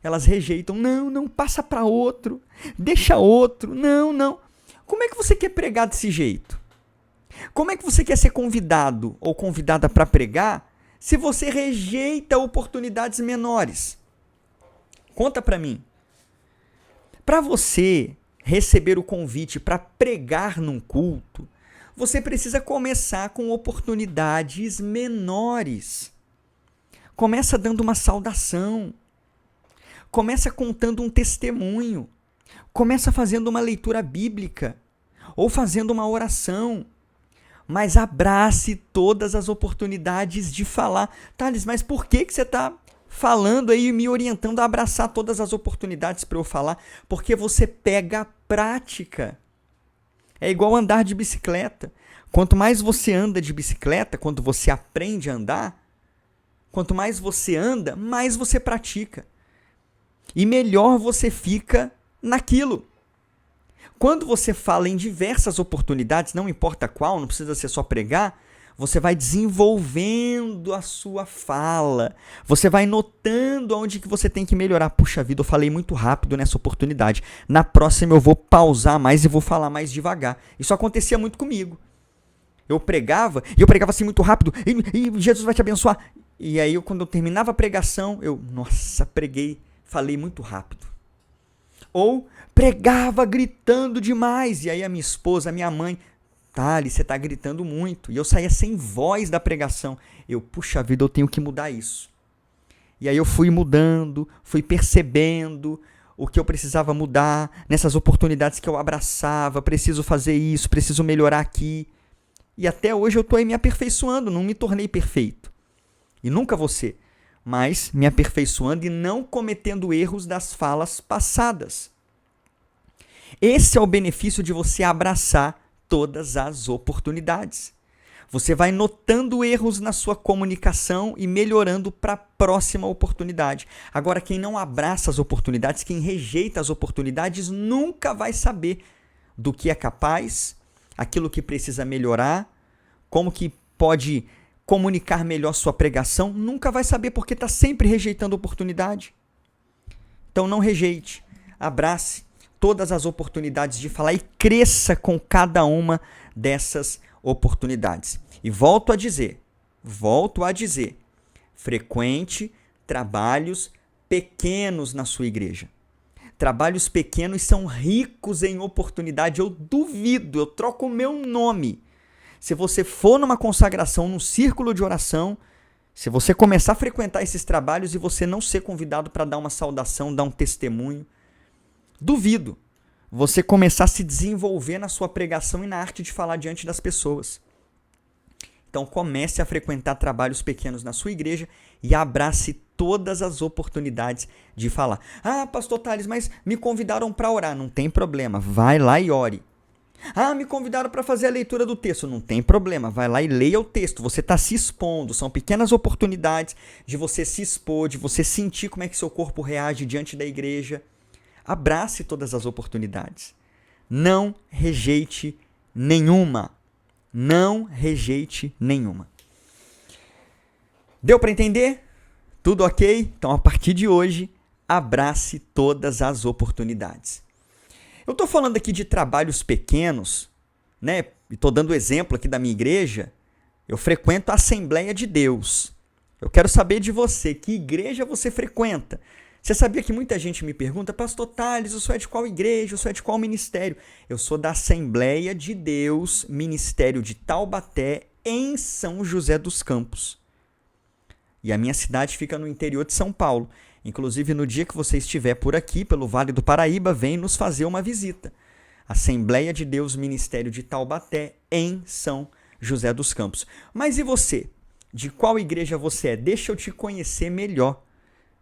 elas rejeitam. Não, passa para outro, deixa outro, não. Como é que você quer pregar desse jeito? Como é que você quer ser convidado ou convidada para pregar se você rejeita oportunidades menores? Conta para mim. Para você receber o convite para pregar num culto, você precisa começar com oportunidades menores. Começa dando uma saudação. Começa contando um testemunho. Começa fazendo uma leitura bíblica. Ou fazendo uma oração. Mas abrace todas as oportunidades de falar. Thales, mas por que você está falando aí e me orientando a abraçar todas as oportunidades para eu falar? Porque você pega a prática. É igual andar de bicicleta. Quanto mais você anda de bicicleta, quando você aprende a andar, quanto mais você anda, mais você pratica. E melhor você fica naquilo. Quando você fala em diversas oportunidades, não importa qual, não precisa ser só pregar, você vai desenvolvendo a sua fala. Você vai notando onde que você tem que melhorar. Puxa vida, eu falei muito rápido nessa oportunidade. Na próxima eu vou pausar mais e vou falar mais devagar. Isso acontecia muito comigo. Eu pregava, e eu pregava assim muito rápido, e Jesus vai te abençoar. E aí, quando eu terminava a pregação, falei muito rápido. Ou pregava gritando demais, e aí a minha esposa, a minha mãe, Thales, você está gritando muito. E eu saía sem voz da pregação. Puxa vida, eu tenho que mudar isso. E aí eu fui mudando, fui percebendo o que eu precisava mudar, nessas oportunidades que eu abraçava, preciso fazer isso, preciso melhorar aqui. E até hoje eu estou aí me aperfeiçoando, não me tornei perfeito. E nunca vou ser, mas me aperfeiçoando e não cometendo erros das falas passadas. Esse é o benefício de você abraçar todas as oportunidades. Você vai notando erros na sua comunicação e melhorando para a próxima oportunidade. Agora, quem não abraça as oportunidades, quem rejeita as oportunidades, nunca vai saber do que é capaz, aquilo que precisa melhorar, como que pode comunicar melhor sua pregação, nunca vai saber porque está sempre rejeitando oportunidade. Então não rejeite, abrace todas as oportunidades de falar e cresça com cada uma dessas oportunidades. E volto a dizer, frequente trabalhos pequenos na sua igreja. Trabalhos pequenos são ricos em oportunidade. Eu duvido, eu troco o meu nome. Se você for numa consagração, num círculo de oração, se você começar a frequentar esses trabalhos e você não ser convidado para dar uma saudação, dar um testemunho, duvido você começar a se desenvolver na sua pregação e na arte de falar diante das pessoas. Então comece a frequentar trabalhos pequenos na sua igreja e abrace todas as oportunidades de falar. Ah, pastor Thales, mas me convidaram para orar. Não tem problema, vai lá e ore. Ah, me convidaram para fazer a leitura do texto. Não tem problema, vai lá e leia o texto. Você está se expondo, são pequenas oportunidades de você se expor, de você sentir como é que seu corpo reage diante da igreja. Abrace todas as oportunidades. Não rejeite nenhuma. Não rejeite nenhuma. Deu para entender? Tudo ok? Então, a partir de hoje, abrace todas as oportunidades. Eu estou falando aqui de trabalhos pequenos, né? E estou dando exemplo aqui da minha igreja. Eu frequento a Assembleia de Deus. Eu quero saber de você, que igreja você frequenta? Você sabia que muita gente me pergunta, pastor Thales, eu sou de qual igreja, eu sou de qual ministério? Eu sou da Assembleia de Deus, Ministério de Taubaté, em São José dos Campos. E a minha cidade fica no interior de São Paulo. Inclusive, no dia que você estiver por aqui, pelo Vale do Paraíba, vem nos fazer uma visita. Assembleia de Deus, Ministério de Taubaté, em São José dos Campos. Mas e você? De qual igreja você é? Deixa eu te conhecer melhor.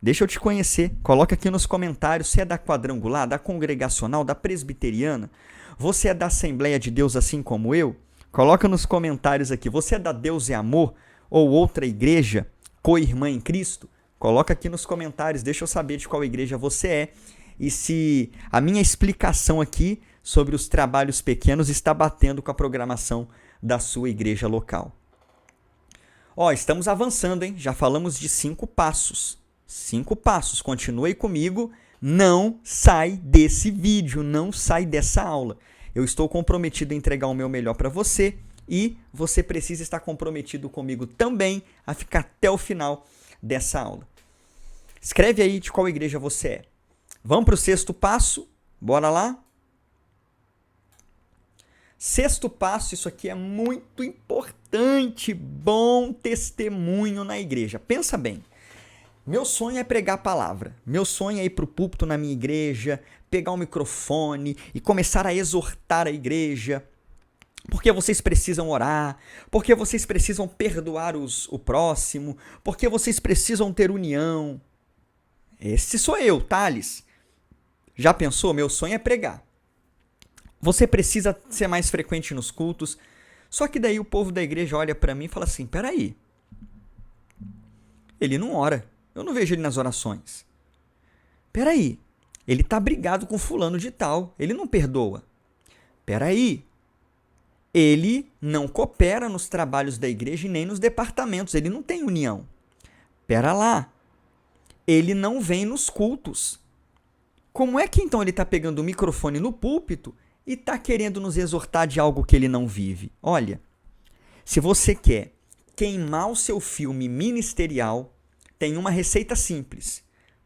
Deixa eu te conhecer. Coloca aqui nos comentários. Você é da Quadrangular, da Congregacional, da Presbiteriana? Você é da Assembleia de Deus assim como eu? Coloca nos comentários aqui. Você é da Deus é Amor ou outra igreja? co-irmã em Cristo? Coloca aqui nos comentários, deixa eu saber de qual igreja você é e se a minha explicação aqui sobre os trabalhos pequenos está batendo com a programação da sua igreja local. Ó, estamos avançando, hein? Já falamos de 5 passos. 5 passos. Continue comigo. Não sai desse vídeo, não sai dessa aula. Eu estou comprometido a entregar o meu melhor para você e você precisa estar comprometido comigo também a ficar até o final dessa aula. Escreve aí de qual igreja você é. Vamos para o 6º passo? Bora lá? 6º passo, isso aqui é muito importante, bom testemunho na igreja. Pensa bem, meu sonho é pregar a palavra, meu sonho é ir para o púlpito na minha igreja, pegar um microfone e começar a exortar a igreja, porque vocês precisam orar, porque vocês precisam perdoar o próximo, porque vocês precisam ter união. Esse sou eu, Thales. Já pensou? Meu sonho é pregar. Você precisa ser mais frequente nos cultos. Só que daí o povo da igreja olha para mim e fala assim, peraí, ele não ora. Eu não vejo ele nas orações. Peraí, ele tá brigado com fulano de tal. Ele não perdoa. Peraí, ele não coopera nos trabalhos da igreja e nem nos departamentos. Ele não tem união. Pera lá, ele não vem nos cultos. Como é que então ele tá pegando o microfone no púlpito e está querendo nos exortar de algo que ele não vive? Olha, se você quer queimar o seu filme ministerial, tem uma receita simples.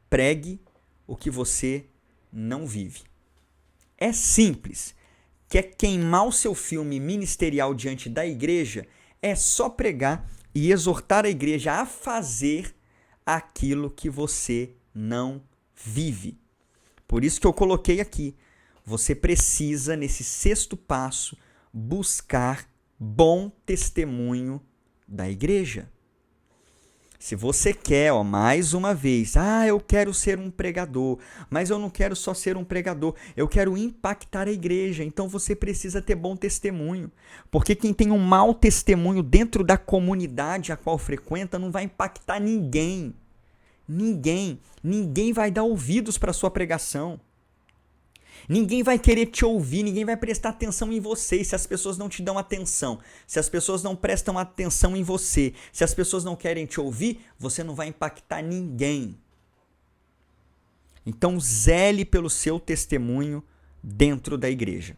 Pregue o que você não vive. É simples. Quer queimar o seu filme ministerial diante da igreja? É só pregar e exortar a igreja a fazer aquilo que você não vive. Por isso que eu coloquei aqui. Você precisa, nesse 6º passo, buscar bom testemunho da igreja. Se você quer, ó, mais uma vez, eu quero ser um pregador, mas eu não quero só ser um pregador, eu quero impactar a igreja, então você precisa ter bom testemunho. Porque quem tem um mau testemunho dentro da comunidade a qual frequenta não vai impactar ninguém. Ninguém vai dar ouvidos para a sua pregação. Ninguém vai querer te ouvir, ninguém vai prestar atenção em você. E se as pessoas não te dão atenção, se as pessoas não prestam atenção em você, se as pessoas não querem te ouvir, você não vai impactar ninguém. Então, zele pelo seu testemunho dentro da igreja.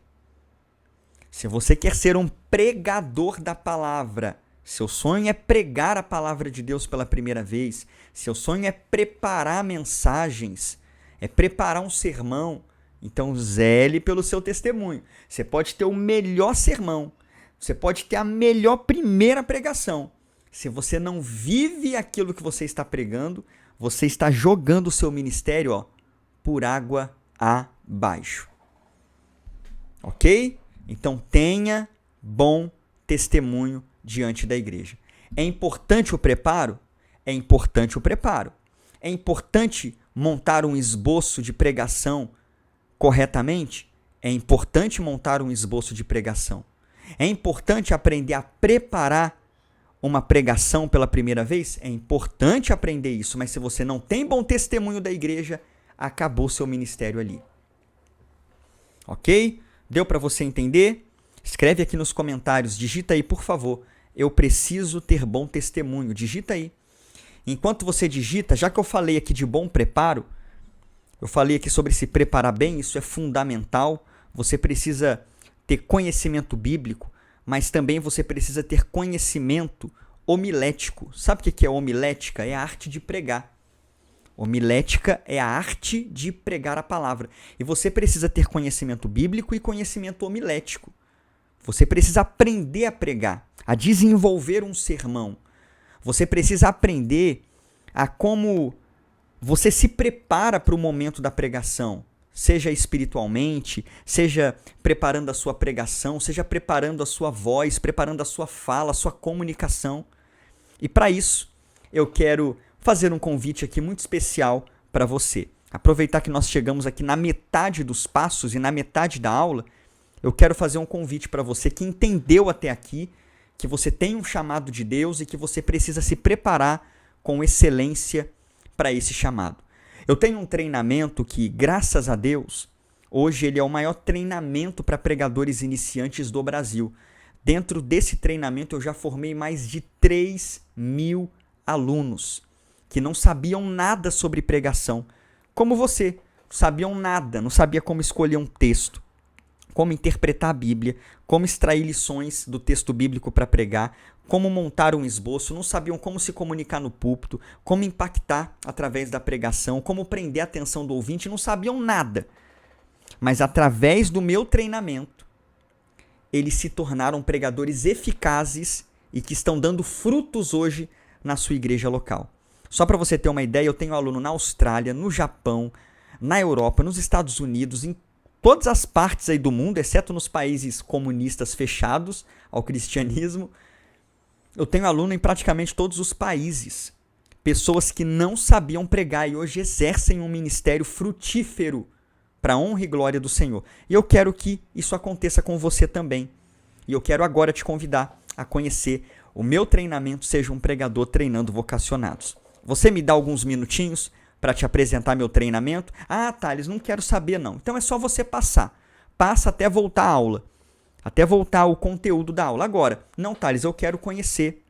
Se você quer ser um pregador da palavra, seu sonho é pregar a palavra de Deus pela primeira vez, seu sonho é preparar mensagens, é preparar um sermão, então zele pelo seu testemunho. Você pode ter o melhor sermão, você pode ter a melhor primeira pregação. Se você não vive aquilo que você está pregando, você está jogando o seu ministério, por água abaixo. Ok? Então tenha bom testemunho diante da igreja. É importante o preparo? É importante o preparo. É importante montar um esboço de pregação corretamente? É importante montar um esboço de pregação. É importante aprender a preparar uma pregação pela primeira vez? É importante aprender isso, mas se você não tem bom testemunho da igreja, acabou seu ministério ali. Ok? Deu para você entender? Escreve aqui nos comentários, digita aí, por favor. Eu preciso ter bom testemunho. Digita aí. Enquanto você digita, já que eu falei aqui de bom preparo, eu falei aqui sobre se preparar bem, isso é fundamental. Você precisa ter conhecimento bíblico, mas também você precisa ter conhecimento homilético. Sabe o que é homilética? É a arte de pregar. Homilética é a arte de pregar a palavra. E você precisa ter conhecimento bíblico e conhecimento homilético. Você precisa aprender a pregar, a desenvolver um sermão. Você precisa aprender a como você se prepara para o momento da pregação, seja espiritualmente, seja preparando a sua pregação, seja preparando a sua voz, preparando a sua fala, a sua comunicação. E para isso, eu quero fazer um convite aqui muito especial para você. Aproveitar que nós chegamos aqui na metade dos passos e na metade da aula, eu quero fazer um convite para você que entendeu até aqui que você tem um chamado de Deus e que você precisa se preparar com excelência para esse chamado. Eu tenho um treinamento que, graças a Deus, hoje ele é o maior treinamento para pregadores iniciantes do Brasil. Dentro desse treinamento eu já formei mais de 3.000 alunos que não sabiam nada sobre pregação, como você, sabiam nada, não sabia como escolher um texto, como interpretar a Bíblia, como extrair lições do texto bíblico para pregar, como montar um esboço, não sabiam como se comunicar no púlpito, como impactar através da pregação, como prender a atenção do ouvinte, não sabiam nada. Mas através do meu treinamento, eles se tornaram pregadores eficazes e que estão dando frutos hoje na sua igreja local. Só para você ter uma ideia, eu tenho aluno na Austrália, no Japão, na Europa, nos Estados Unidos, em todas as partes aí do mundo, exceto nos países comunistas fechados ao cristianismo. Eu tenho aluno em praticamente todos os países. Pessoas que não sabiam pregar e hoje exercem um ministério frutífero para a honra e glória do Senhor. E eu quero que isso aconteça com você também. E eu quero agora te convidar a conhecer o meu treinamento Seja um Pregador Treinando Vocacionados. Você me dá alguns minutinhos para te apresentar meu treinamento? Ah, Thales, não quero saber não. Então é só você passar. Passa até voltar a aula. Até voltar o conteúdo da aula. Agora, não, Thales, eu quero conhecer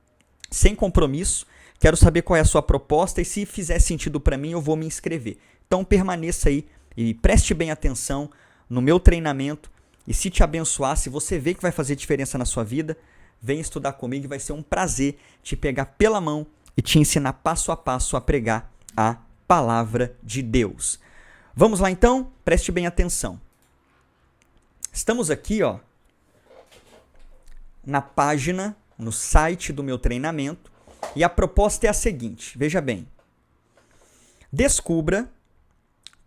sem compromisso, quero saber qual é a sua proposta e se fizer sentido para mim eu vou me inscrever. Então permaneça aí e preste bem atenção no meu treinamento e se te abençoar, se você vê que vai fazer diferença na sua vida, vem estudar comigo e vai ser um prazer te pegar pela mão e te ensinar passo a passo a pregar a palavra de Deus. Vamos lá então? Preste bem atenção. Estamos aqui, ó, na página, no site do meu treinamento, e a proposta é a seguinte, veja bem. Descubra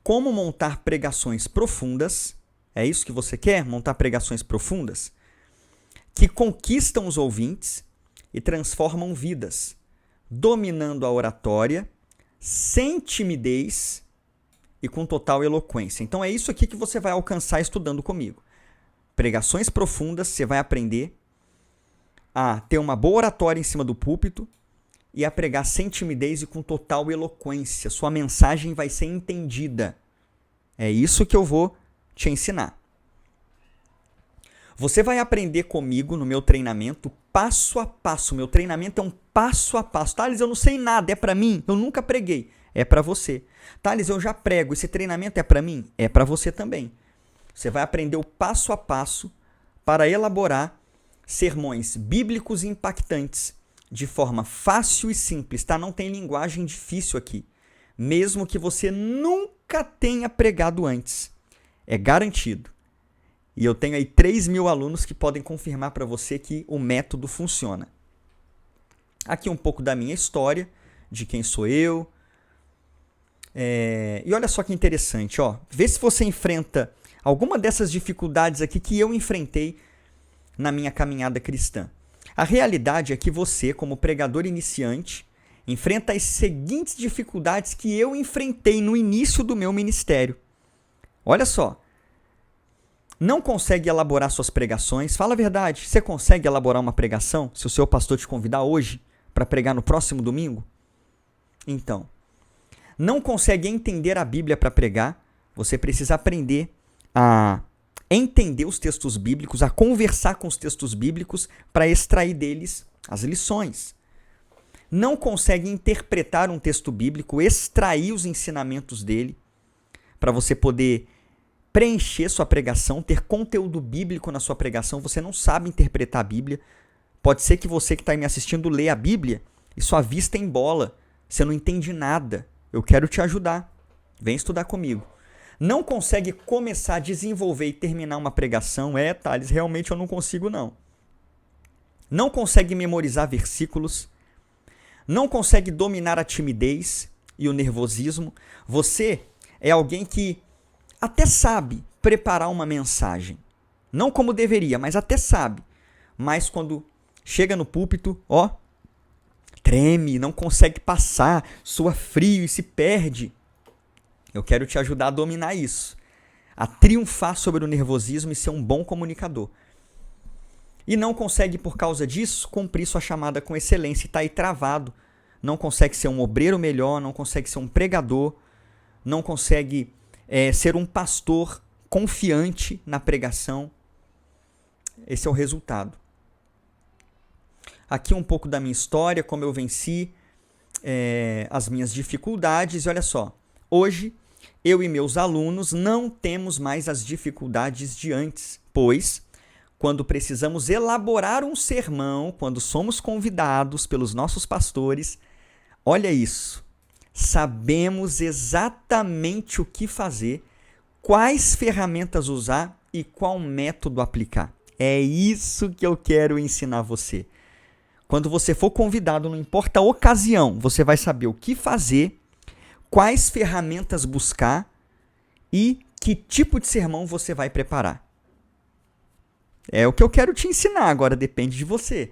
como montar pregações profundas, é isso que você quer? Montar pregações profundas? Que conquistam os ouvintes e transformam vidas, dominando a oratória, sem timidez e com total eloquência. Então é isso aqui que você vai alcançar estudando comigo. Pregações profundas, você vai aprender a ter uma boa oratória em cima do púlpito e a pregar sem timidez e com total eloquência. Sua mensagem vai ser entendida. É isso que eu vou te ensinar. Você vai aprender comigo no meu treinamento passo a passo. Meu treinamento é um passo a passo. Thales, eu não sei nada, é para mim? Eu nunca preguei. É para você. Thales, eu já prego. Esse treinamento é para mim? É para você também. Você vai aprender o passo a passo para elaborar sermões bíblicos impactantes de forma fácil e simples, tá? Não tem linguagem difícil aqui. Mesmo que você nunca tenha pregado antes. É garantido. E eu tenho aí 3.000 alunos que podem confirmar para você que o método funciona. Aqui um pouco da minha história, de quem sou eu. E olha só que interessante, ó. Vê se você enfrenta alguma dessas dificuldades aqui que eu enfrentei na minha caminhada cristã. A realidade é que você, como pregador iniciante, enfrenta as seguintes dificuldades que eu enfrentei no início do meu ministério. Olha só. Não consegue elaborar suas pregações. Fala a verdade, você consegue elaborar uma pregação se o seu pastor te convidar hoje para pregar no próximo domingo? Então, não consegue entender a Bíblia para pregar. Você precisa aprender a entender os textos bíblicos, a conversar com os textos bíblicos para extrair deles as lições. Não consegue interpretar um texto bíblico, extrair os ensinamentos dele para você poder preencher sua pregação, ter conteúdo bíblico na sua pregação. Você não sabe interpretar a Bíblia. Pode ser que você que está me assistindo lê a Bíblia e sua vista embola. Você não entende nada. Eu quero te ajudar. Vem estudar comigo. Não consegue começar a desenvolver e terminar uma pregação. Thales, realmente eu não consigo não. Não consegue memorizar versículos. Não consegue dominar a timidez e o nervosismo. Você é alguém que até sabe preparar uma mensagem. Não como deveria, mas até sabe. Mas quando chega no púlpito, ó, treme, não consegue passar, sua frio e se perde. Eu quero te ajudar a dominar isso. A triunfar sobre o nervosismo e ser um bom comunicador. E não consegue, por causa disso, cumprir sua chamada com excelência e está aí travado não consegue ser um obreiro melhor, não consegue ser um pregador, não consegue ser um pastor confiante na pregação. Esse é o resultado. Aqui um pouco da minha história, como eu venci as minhas dificuldades. E olha só, hoje eu e meus alunos não temos mais as dificuldades de antes, pois quando precisamos elaborar um sermão, quando somos convidados pelos nossos pastores, olha isso, sabemos exatamente o que fazer, quais ferramentas usar e qual método aplicar. É isso que eu quero ensinar você. Quando você for convidado, não importa a ocasião, você vai saber o que fazer, quais ferramentas buscar e que tipo de sermão você vai preparar. É o que eu quero te ensinar, agora depende de você.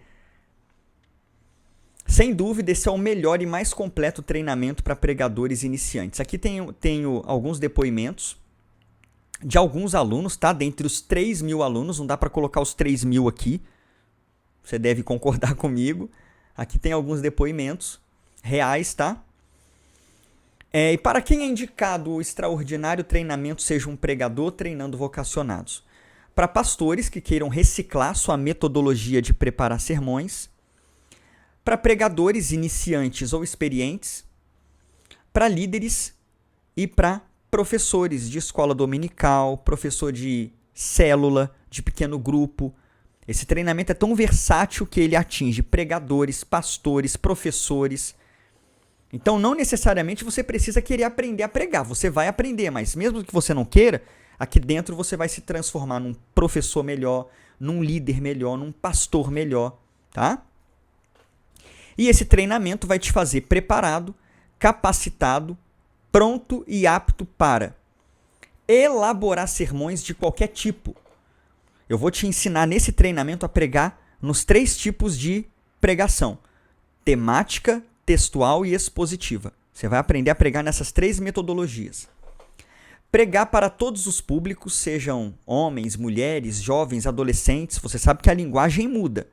Sem dúvida, esse é o melhor e mais completo treinamento para pregadores iniciantes. Aqui tenho alguns depoimentos de alguns alunos, tá? Dentre os 3.000 alunos, não dá para colocar os 3.000 aqui. Você deve concordar comigo. Aqui tem alguns depoimentos reais, tá? E para quem é indicado o extraordinário treinamento Seja um Pregador Treinando Vocacionados? Para pastores que queiram reciclar sua metodologia de preparar sermões, para pregadores iniciantes ou experientes, para líderes e para professores de escola dominical, professor de célula, de pequeno grupo. Esse treinamento é tão versátil que ele atinge pregadores, pastores, professores. Então, não necessariamente você precisa querer aprender a pregar. Você vai aprender, mas mesmo que você não queira, aqui dentro você vai se transformar num professor melhor, num líder melhor, num pastor melhor, tá? E esse treinamento vai te fazer preparado, capacitado, pronto e apto para elaborar sermões de qualquer tipo. Eu vou te ensinar nesse treinamento a pregar nos 3 tipos de pregação: temática, textual e expositiva. Você vai aprender a pregar nessas 3 metodologias. Pregar para todos os públicos, sejam homens, mulheres, jovens, adolescentes. Você sabe que a linguagem muda,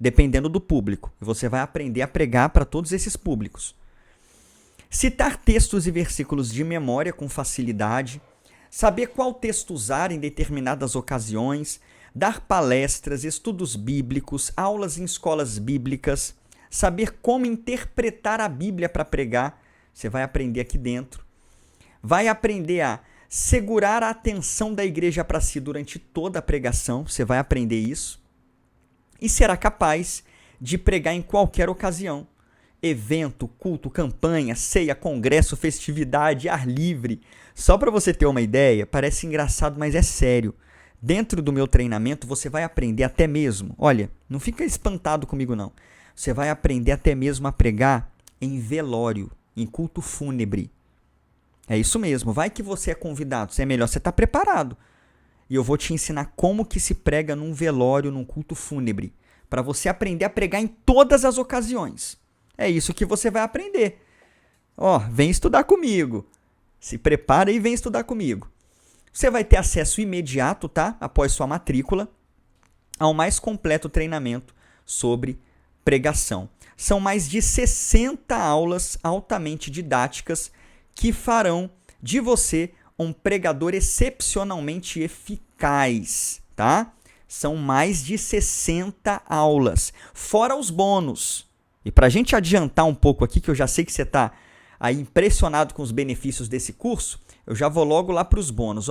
dependendo do público. E você vai aprender a pregar para todos esses públicos. Citar textos e versículos de memória com facilidade. Saber qual texto usar em determinadas ocasiões. Dar palestras, estudos bíblicos, aulas em escolas bíblicas. Saber como interpretar a Bíblia para pregar. Você vai aprender aqui dentro. Vai aprender a segurar a atenção da igreja para si durante toda a pregação. Você vai aprender isso. E será capaz de pregar em qualquer ocasião. Evento, culto, campanha, ceia, congresso, festividade, ar livre. Só para você ter uma ideia, parece engraçado, mas é sério. Dentro do meu treinamento, você vai aprender até mesmo. Olha, não fica espantado comigo não. Você vai aprender até mesmo a pregar em velório, em culto fúnebre. É isso mesmo, vai que você é convidado, é melhor você estar preparado. E eu vou te ensinar como que se prega num velório, num culto fúnebre, para você aprender a pregar em todas as ocasiões. É isso que você vai aprender. Vem estudar comigo. Se prepara e vem estudar comigo. Você vai ter acesso imediato, tá? Após sua matrícula, ao mais completo treinamento sobre pregação. São mais de 60 aulas altamente didáticas que farão de você um pregador excepcionalmente eficaz, tá? São mais de 60 aulas, fora os bônus. E para a gente adiantar um pouco aqui, que eu já sei que você está aí impressionado com os benefícios desse curso, eu já vou logo lá para os bônus.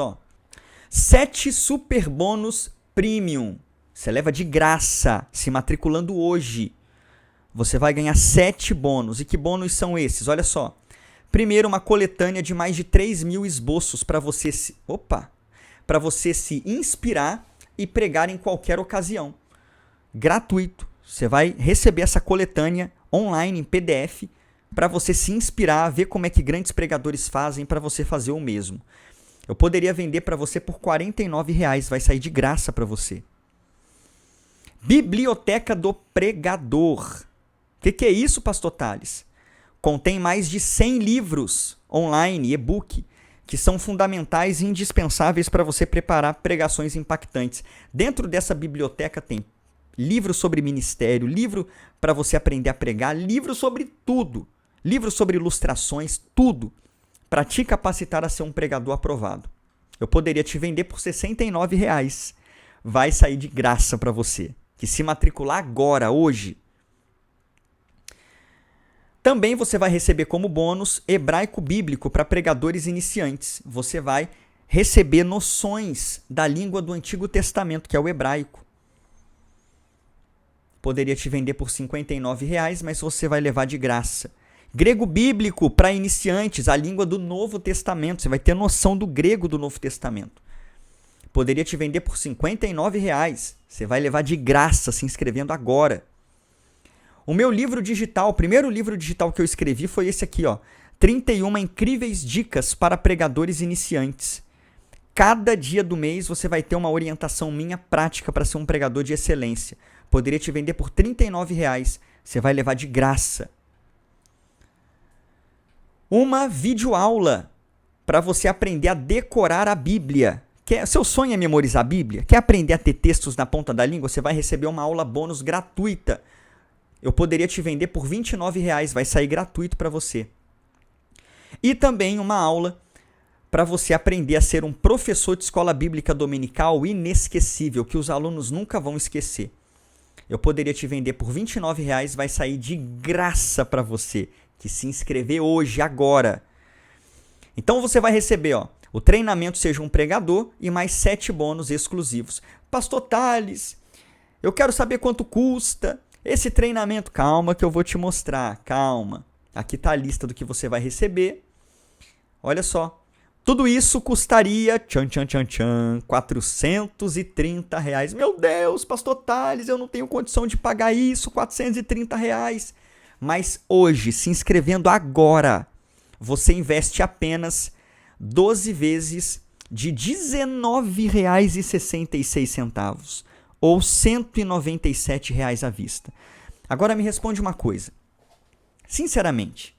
7 super bônus premium. Você leva de graça, se matriculando hoje. Você vai ganhar 7 bônus. E que bônus são esses? Olha só. Primeiro, uma coletânea de mais de 3.000 esboços para você se inspirar e pregar em qualquer ocasião. Gratuito. Você vai receber essa coletânea online em PDF para você se inspirar, ver como é que grandes pregadores fazem para você fazer o mesmo. Eu poderia vender para você por R$ 49,00, vai sair de graça para você. Biblioteca do Pregador. O que é isso, Pastor Thales? Contém mais de 100 livros online, e-book, que são fundamentais e indispensáveis para você preparar pregações impactantes. Dentro dessa biblioteca tem livro sobre ministério, livro para você aprender a pregar, livro sobre tudo, livro sobre ilustrações, tudo, para te capacitar a ser um pregador aprovado. Eu poderia te vender por R$ 69. Vai sair de graça para você, que se matricular agora, hoje. Também você vai receber como bônus hebraico bíblico para pregadores iniciantes. Você vai receber noções da língua do Antigo Testamento, que é o hebraico. Poderia te vender por R$ 59, mas você vai levar de graça. Grego bíblico para iniciantes, a língua do Novo Testamento. Você vai ter noção do grego do Novo Testamento. Poderia te vender por R$ 59. Você vai levar de graça se inscrevendo agora. O meu livro digital, o primeiro livro digital que eu escrevi foi esse aqui, ó. 31 incríveis dicas para pregadores iniciantes. Cada dia do mês você vai ter uma orientação minha prática para ser um pregador de excelência. Poderia te vender por R$ 39. Você vai levar de graça. Uma videoaula para você aprender a decorar a Bíblia. Seu sonho é memorizar a Bíblia? Quer aprender a ter textos na ponta da língua? Você vai receber uma aula bônus gratuita. Eu poderia te vender por R$ 29, vai sair gratuito para você. E também uma aula para você aprender a ser um professor de escola bíblica dominical inesquecível, que os alunos nunca vão esquecer. Eu poderia te vender por R$ 29, vai sair de graça para você, que se inscrever hoje, agora. Então você vai receber, ó, o treinamento Seja um Pregador e mais 7 bônus exclusivos. Pastor Thales, eu quero saber quanto custa esse treinamento. Calma que eu vou te mostrar, calma. Aqui está a lista do que você vai receber. Olha só. Tudo isso custaria, R$ 430. Meu Deus, Pastor Thales, eu não tenho condição de pagar isso, R$ 430. Mas hoje, se inscrevendo agora, você investe apenas 12 vezes de R$ 19,66, ou R$ 197 à vista. Agora me responde uma coisa. Sinceramente,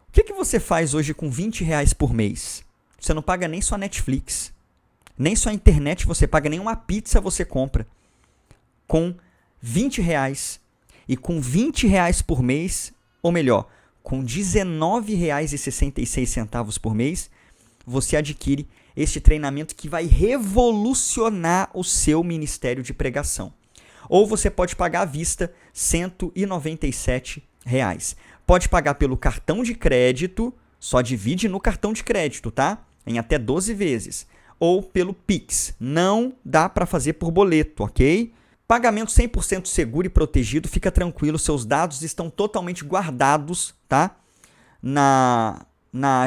o que você faz hoje com R$ 20 por mês? Você não paga nem sua Netflix, nem sua internet você paga, nem uma pizza você compra. Com R$ 20 e com R$ 20 por mês, ou melhor, com R$ 19,66 por mês, você adquire este treinamento que vai revolucionar o seu ministério de pregação. Ou você pode pagar à vista R$ 197. Pode pagar pelo cartão de crédito, só divide no cartão de crédito, tá? Em até 12 vezes. Ou pelo Pix. Não dá para fazer por boleto, ok? Pagamento 100% seguro e protegido, fica tranquilo, seus dados estão totalmente guardados, tá? Na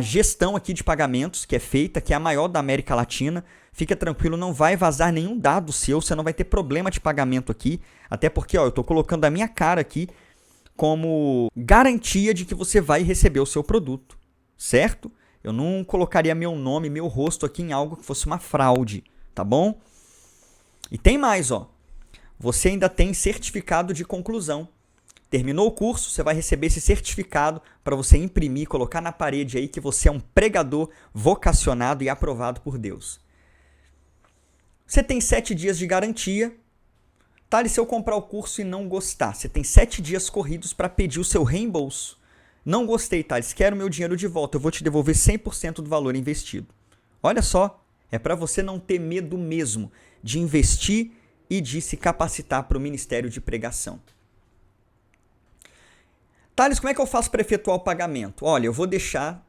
gestão aqui de pagamentos, que é feita, que é a maior da América Latina. Fica tranquilo, não vai vazar nenhum dado seu, você não vai ter problema de pagamento aqui, até porque ó, eu estou colocando a minha cara aqui como garantia de que você vai receber o seu produto, certo? Eu não colocaria meu nome, meu rosto aqui em algo que fosse uma fraude, tá bom? E tem mais, ó. Você ainda tem certificado de conclusão. Terminou o curso, você vai receber esse certificado para você imprimir, colocar na parede aí que você é um pregador vocacionado e aprovado por Deus. Você tem 7 dias de garantia. Thales, se eu comprar o curso e não gostar, você tem 7 dias corridos para pedir o seu reembolso. Não gostei, Thales, quero meu dinheiro de volta, eu vou te devolver 100% do valor investido. Olha só, é para você não ter medo mesmo de investir e de se capacitar para o ministério de pregação. Thales, como é que eu faço para efetuar o pagamento? Olha, eu vou deixar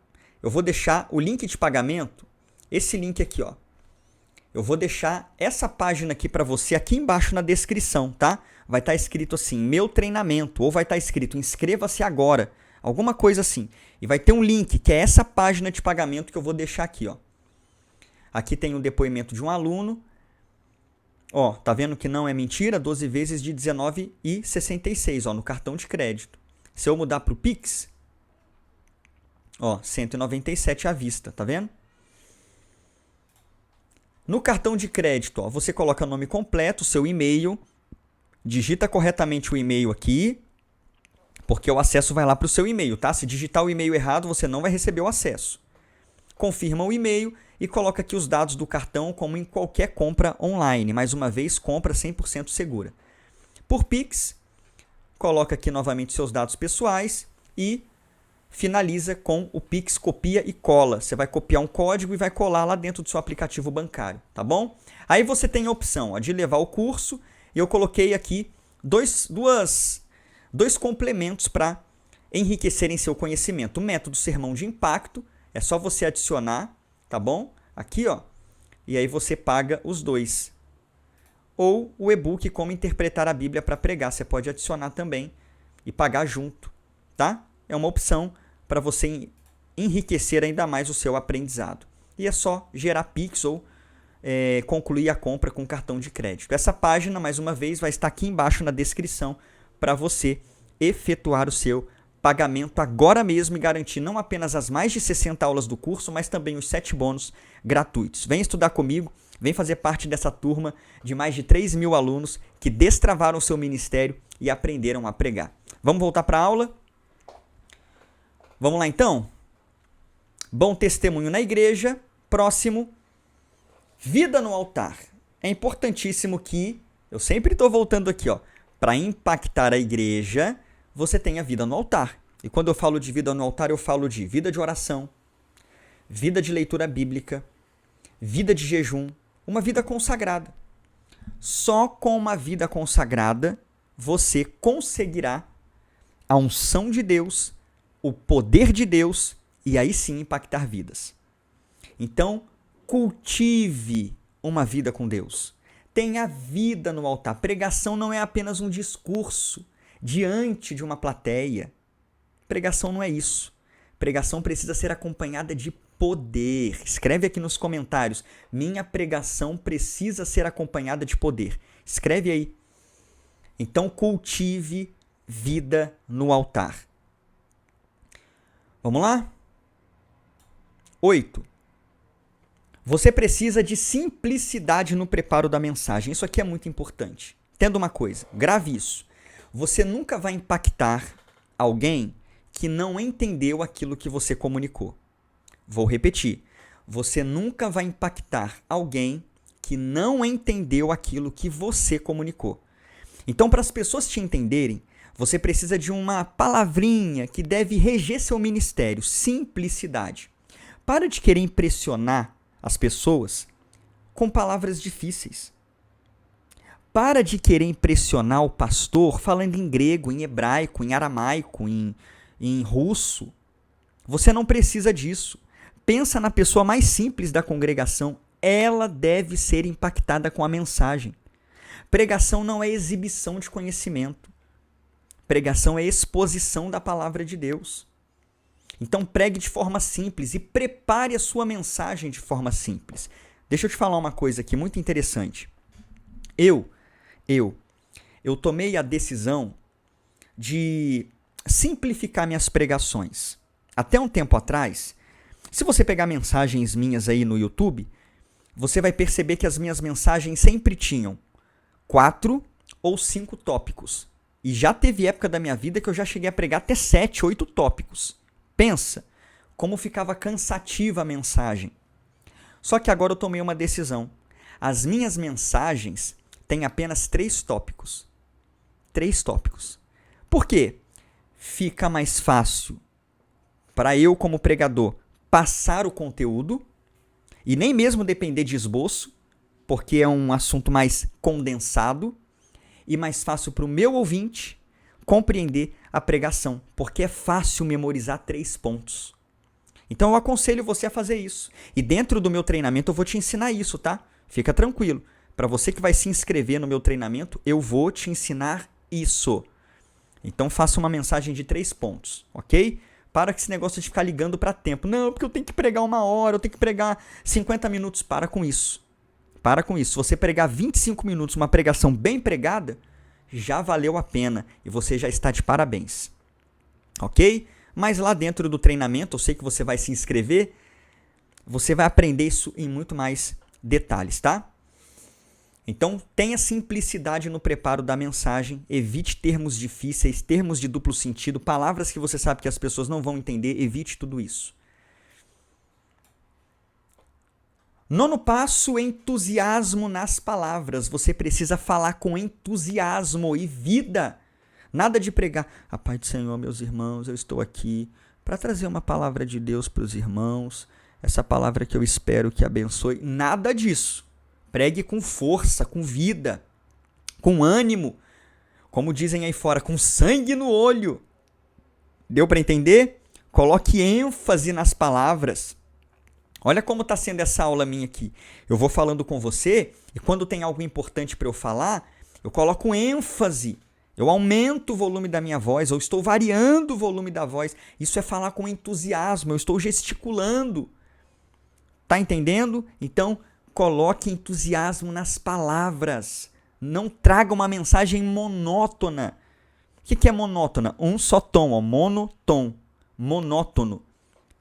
o link de pagamento, esse link aqui, ó. Eu vou deixar essa página aqui para você aqui embaixo na descrição, tá? Vai estar escrito assim, meu treinamento, ou vai estar escrito inscreva-se agora, alguma coisa assim. E vai ter um link, que é essa página de pagamento que eu vou deixar aqui, ó. Aqui tem um depoimento de um aluno. Ó, tá vendo que não é mentira? 12 vezes de R$19,66, ó, no cartão de crédito. Se eu mudar para o Pix, ó, 197 à vista, tá vendo? No cartão de crédito, ó, você coloca o nome completo, seu e-mail, digita corretamente o e-mail aqui, porque o acesso vai lá para o seu e-mail, tá? Se digitar o e-mail errado, você não vai receber o acesso. Confirma o e-mail e coloca aqui os dados do cartão como em qualquer compra online. Mais uma vez, compra 100% segura. por Pix, coloca aqui novamente seus dados pessoais e finaliza com o Pix copia e cola. Você vai copiar um código e vai colar lá dentro do seu aplicativo bancário, tá bom? Aí você tem a opção de levar o curso, e eu coloquei aqui dois complementos para enriquecerem seu conhecimento. O método Sermão de Impacto, é só você adicionar, tá bom? Aqui, ó, e aí você paga os dois. Ou o e-book Como Interpretar a Bíblia para Pregar, você pode adicionar também e pagar junto, tá? É uma opção para você enriquecer ainda mais o seu aprendizado. E é só gerar Pix ou concluir a compra com cartão de crédito. Essa página, mais uma vez, vai estar aqui embaixo na descrição para você efetuar o seu pagamento agora mesmo e garantir não apenas as mais de 60 aulas do curso, mas também os 7 bônus gratuitos. Vem estudar comigo, vem fazer parte dessa turma de mais de 3.000 alunos que destravaram o seu ministério e aprenderam a pregar. Vamos voltar para a aula? Vamos lá então? Bom testemunho na igreja. Próximo, vida no altar. É importantíssimo que, eu sempre estou voltando aqui, para impactar a igreja, você tenha vida no altar. E quando eu falo de vida no altar, eu falo de vida de oração, vida de leitura bíblica, vida de jejum, uma vida consagrada. Só com uma vida consagrada você conseguirá a unção de Deus, o poder de Deus e aí sim impactar vidas. Então, cultive uma vida com Deus. Tenha vida no altar. Pregação não é apenas um discurso diante de uma plateia. Pregação não é isso. Pregação precisa ser acompanhada de poder. Escreve aqui nos comentários. Minha pregação precisa ser acompanhada de poder. Escreve aí. Então, cultive vida no altar. Vamos lá? 8. Você precisa de simplicidade no preparo da mensagem. Isso aqui é muito importante. Entenda uma coisa, grave isso. Você nunca vai impactar alguém que não entendeu aquilo que você comunicou. Vou repetir. Você nunca vai impactar alguém que não entendeu aquilo que você comunicou. Então, para as pessoas te entenderem, você precisa de uma palavrinha que deve reger seu ministério: simplicidade. Para de querer impressionar as pessoas com palavras difíceis. Para de querer impressionar o pastor falando em grego, em hebraico, em aramaico, em russo. Você não precisa disso. Pensa na pessoa mais simples da congregação. Ela deve ser impactada com a mensagem. Pregação não é exibição de conhecimento. Pregação é exposição da palavra de Deus. Então pregue de forma simples e prepare a sua mensagem de forma simples. Deixa eu te falar uma coisa aqui muito interessante. Eu tomei a decisão de simplificar minhas pregações. Até um tempo atrás, se você pegar mensagens minhas aí no YouTube, você vai perceber que as minhas mensagens sempre tinham 4 ou 5 tópicos. E já teve época da minha vida que eu já cheguei a pregar até 7, 8 tópicos. Pensa como ficava cansativa a mensagem. Só que agora eu tomei uma decisão. As minhas mensagens têm apenas 3 tópicos. 3 tópicos. Por quê? Fica mais fácil para eu, como pregador, passar o conteúdo e nem mesmo depender de esboço, porque é um assunto mais condensado, e mais fácil para o meu ouvinte compreender a pregação, porque é fácil memorizar 3 pontos. Então eu aconselho você a fazer isso. E dentro do meu treinamento eu vou te ensinar isso, tá? Fica tranquilo. Para você que vai se inscrever no meu treinamento, eu vou te ensinar isso. Então faça uma mensagem de 3 pontos, ok? Para com esse negócio de ficar ligando para tempo. Não, porque eu tenho que pregar 1 hora, eu tenho que pregar 50 minutos. Para com isso. Para com isso. Se você pregar 25 minutos, uma pregação bem pregada, já valeu a pena e você já está de parabéns. Ok? Mas lá dentro do treinamento, eu sei que você vai se inscrever, você vai aprender isso em muito mais detalhes, tá? Então, tenha simplicidade no preparo da mensagem, evite termos difíceis, termos de duplo sentido, palavras que você sabe que as pessoas não vão entender, evite tudo isso. Nono passo, entusiasmo nas palavras. Você precisa falar com entusiasmo e vida. Nada de pregar. A paz do Senhor, meus irmãos, eu estou aqui para trazer uma palavra de Deus para os irmãos. Essa palavra que eu espero que abençoe. Nada disso. Pregue com força, com vida, com ânimo. Como dizem aí fora, com sangue no olho. Deu para entender? Coloque ênfase nas palavras. Olha como está sendo essa aula minha aqui. Eu vou falando com você e quando tem algo importante para eu falar, eu coloco ênfase. Eu aumento o volume da minha voz, ou estou variando o volume da voz. Isso é falar com entusiasmo, eu estou gesticulando. Tá entendendo? Então, coloque entusiasmo nas palavras. Não traga uma mensagem monótona. O que é monótona? Um só tom, ó, monotom, monótono.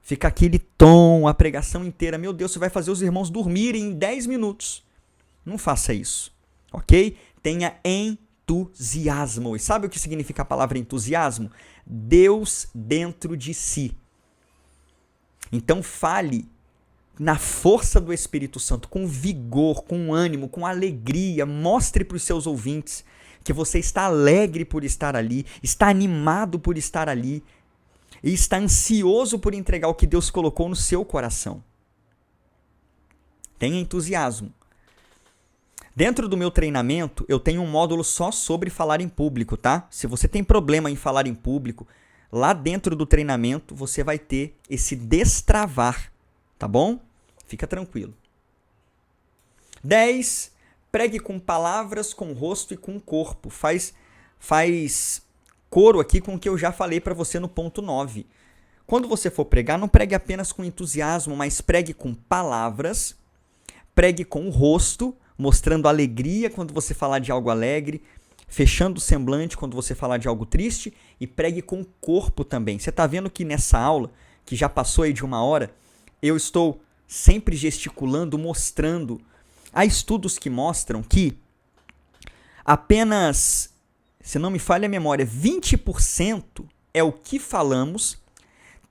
Fica aquele tom, a pregação inteira. Meu Deus, você vai fazer os irmãos dormirem em 10 minutos. Não faça isso, ok? Tenha entusiasmo. E sabe o que significa a palavra entusiasmo? Deus dentro de si. Então fale na força do Espírito Santo, com vigor, com ânimo, com alegria. Mostre para os seus ouvintes que você está alegre por estar ali, está animado por estar ali e está ansioso por entregar o que Deus colocou no seu coração. Tenha entusiasmo. Dentro do meu treinamento, eu tenho um módulo só sobre falar em público, tá? Se você tem problema em falar em público, lá dentro do treinamento você vai ter esse destravar, tá bom? Fica tranquilo. 10. Pregue com palavras, com rosto e com corpo. Faz coro aqui com o que eu já falei para você no ponto 9. Quando você for pregar, não pregue apenas com entusiasmo, mas pregue com palavras, pregue com o rosto, mostrando alegria quando você falar de algo alegre, fechando o semblante quando você falar de algo triste, e pregue com o corpo também. Você está vendo que nessa aula, que já passou aí de 1 hora, eu estou sempre gesticulando, mostrando. Há estudos que mostram que apenas, se não me falha a memória, 20% é o que falamos,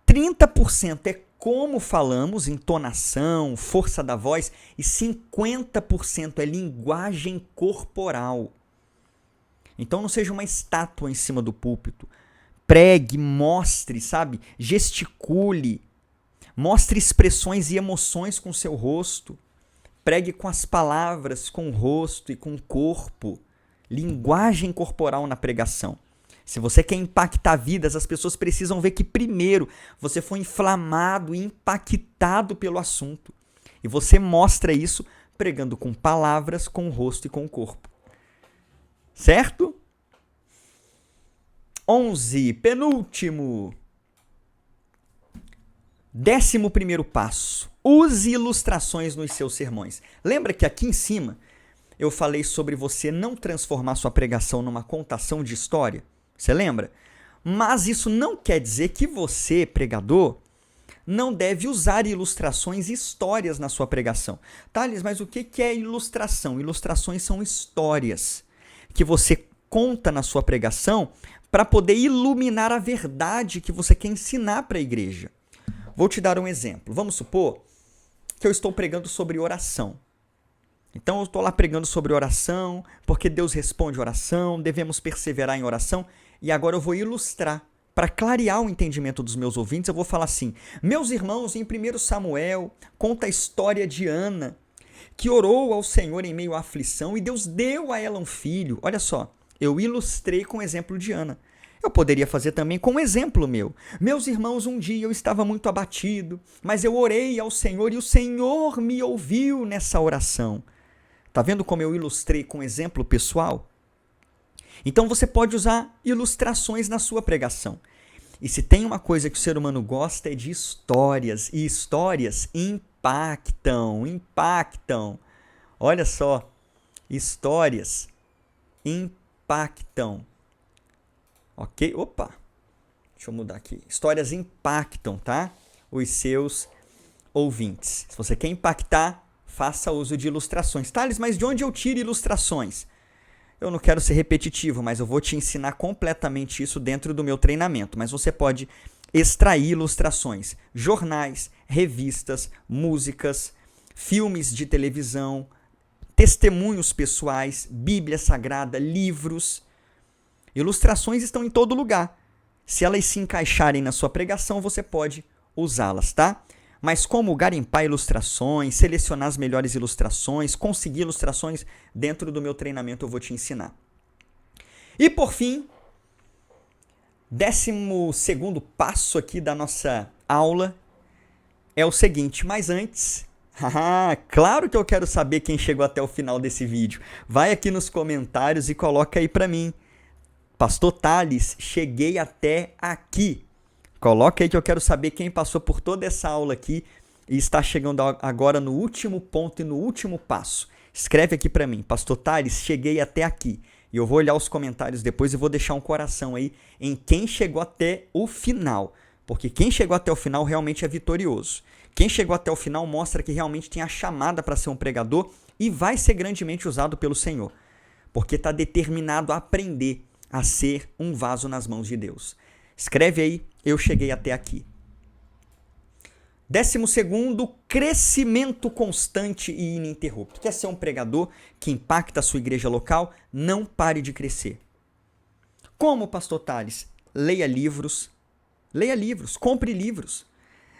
30% é como falamos, entonação, força da voz, e 50% é linguagem corporal. Então não seja uma estátua em cima do púlpito. Pregue, mostre, sabe? Gesticule. Mostre expressões e emoções com seu rosto. Pregue com as palavras, com o rosto e com o corpo. Linguagem corporal na pregação. Se você quer impactar vidas, as pessoas precisam ver que primeiro você foi inflamado e impactado pelo assunto. E você mostra isso pregando com palavras, com o rosto e com o corpo. Certo? 11. Penúltimo. 11º passo. Use ilustrações nos seus sermões. Lembra que aqui em cima eu falei sobre você não transformar sua pregação numa contação de história? Você lembra? Mas isso não quer dizer que você, pregador, não deve usar ilustrações e histórias na sua pregação. Thales, mas o que é ilustração? Ilustrações são histórias que você conta na sua pregação para poder iluminar a verdade que você quer ensinar para a igreja. Vou te dar um exemplo. Vamos supor que eu estou pregando sobre oração. Então eu estou lá pregando sobre oração, porque Deus responde oração, devemos perseverar em oração. E agora eu vou ilustrar. Para clarear o entendimento dos meus ouvintes, eu vou falar assim: meus irmãos, em 1 Samuel, conta a história de Ana, que orou ao Senhor em meio à aflição e Deus deu a ela um filho. Olha só, eu ilustrei com o exemplo de Ana. Eu poderia fazer também com um exemplo meu. Meus irmãos, um dia eu estava muito abatido, mas eu orei ao Senhor e o Senhor me ouviu nessa oração. Tá vendo como eu ilustrei com exemplo pessoal? Então você pode usar ilustrações na sua pregação. E se tem uma coisa que o ser humano gosta é de histórias. E histórias impactam. Olha só, histórias impactam. Ok? Opa! Deixa eu mudar aqui. Histórias impactam, tá? Os seus ouvintes. Se você quer impactar, faça uso de ilustrações. Thales, mas de onde eu tiro ilustrações? Eu não quero ser repetitivo, mas eu vou te ensinar completamente isso dentro do meu treinamento. Mas você pode extrair ilustrações. Jornais, revistas, músicas, filmes de televisão, testemunhos pessoais, Bíblia Sagrada, livros. Ilustrações estão em todo lugar. Se elas se encaixarem na sua pregação, você pode usá-las, tá? Mas como garimpar ilustrações, selecionar as melhores ilustrações, conseguir ilustrações dentro do meu treinamento, eu vou te ensinar. E por fim, 12º passo aqui da nossa aula é o seguinte, mas antes, claro que eu quero saber quem chegou até o final desse vídeo. Vai aqui nos comentários e coloca aí pra mim. Pastor Thales, cheguei até aqui. Coloca aí que eu quero saber quem passou por toda essa aula aqui e está chegando agora no último ponto e no último passo. Escreve aqui pra mim, Pastor Thales, cheguei até aqui. E eu vou olhar os comentários depois e vou deixar um coração aí em quem chegou até o final. Porque quem chegou até o final realmente é vitorioso. Quem chegou até o final mostra que realmente tem a chamada para ser um pregador e vai ser grandemente usado pelo Senhor. Porque está determinado a aprender a ser um vaso nas mãos de Deus. Escreve aí, eu cheguei até aqui. 12º, crescimento constante e ininterrupto. Quer ser um pregador que impacta a sua igreja local? Não pare de crescer. Como, Pastor Thales? Leia livros, compre livros.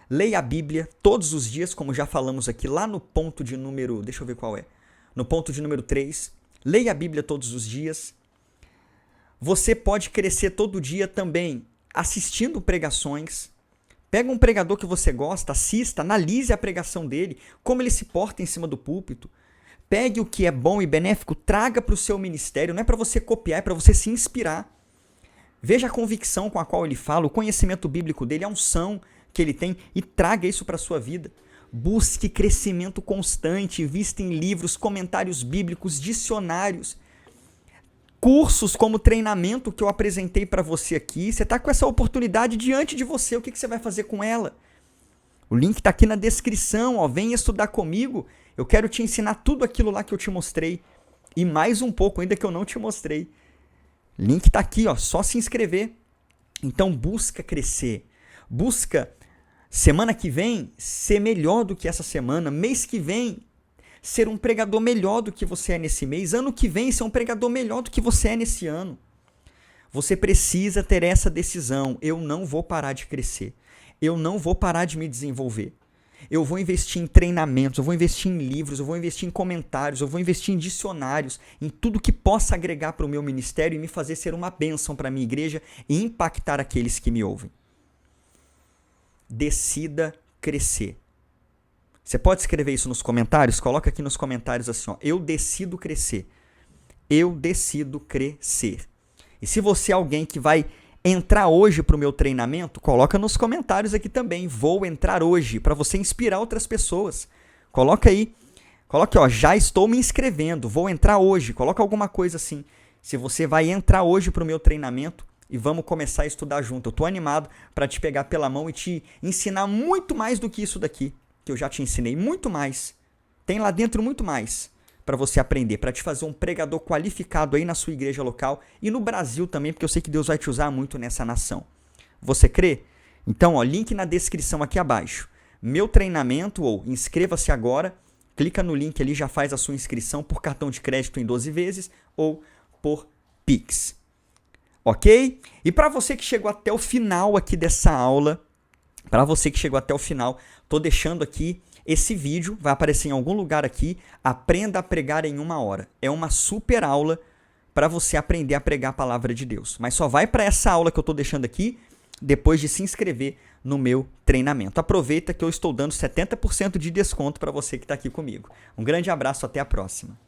Leia a Bíblia todos os dias, como já falamos aqui lá no ponto de número... Deixa eu ver qual é. No ponto de número 3. Leia a Bíblia todos os dias. Você pode crescer todo dia também assistindo pregações. Pega um pregador que você gosta, assista, analise a pregação dele, como ele se porta em cima do púlpito. Pegue o que é bom e benéfico, traga para o seu ministério. Não é para você copiar, é para você se inspirar. Veja a convicção com a qual ele fala, o conhecimento bíblico dele, a unção que ele tem e traga isso para a sua vida. Busque crescimento constante, invista em livros, comentários bíblicos, dicionários, cursos como treinamento que eu apresentei para você aqui. Você está com essa oportunidade diante de você, o que você vai fazer com ela? O link está aqui na descrição, ó. Vem estudar comigo, eu quero te ensinar tudo aquilo lá que eu te mostrei e mais um pouco ainda que eu não te mostrei. Link está aqui, ó, só se inscrever. Então busca crescer, busca semana que vem ser melhor do que essa semana, mês que vem ser um pregador melhor do que você é nesse mês, ano que vem ser um pregador melhor do que você é nesse ano. Você precisa ter essa decisão, eu não vou parar de crescer, eu não vou parar de me desenvolver. Eu vou investir em treinamentos, eu vou investir em livros, eu vou investir em comentários, eu vou investir em dicionários, em tudo que possa agregar para o meu ministério e me fazer ser uma bênção para a minha igreja e impactar aqueles que me ouvem. Decida crescer. Você pode escrever isso nos comentários? Coloca aqui nos comentários assim, ó, eu decido crescer. Eu decido crescer. E se você é alguém que vai entrar hoje para o meu treinamento, coloca nos comentários aqui também. Vou entrar hoje, para você inspirar outras pessoas. Coloca aí. Coloque, ó, já estou me inscrevendo, vou entrar hoje. Coloca alguma coisa assim. Se você vai entrar hoje para o meu treinamento e vamos começar a estudar junto. Eu estou animado para te pegar pela mão e te ensinar muito mais do que isso daqui, que eu já te ensinei. Muito mais. Tem lá dentro muito mais para você aprender, para te fazer um pregador qualificado aí na sua igreja local e no Brasil também, porque eu sei que Deus vai te usar muito nessa nação. Você crê? Então, ó, link na descrição aqui abaixo. Meu treinamento, ou inscreva-se agora, clica no link ali, já faz a sua inscrição por cartão de crédito em 12 vezes ou por Pix. Ok? E para você que chegou até o final aqui dessa aula, tô deixando aqui esse vídeo, vai aparecer em algum lugar aqui, Aprenda a Pregar em 1 hora. É uma super aula para você aprender a pregar a palavra de Deus. Mas só vai para essa aula que eu estou deixando aqui depois de se inscrever no meu treinamento. Aproveita que eu estou dando 70% de desconto para você que está aqui comigo. Um grande abraço, até a próxima.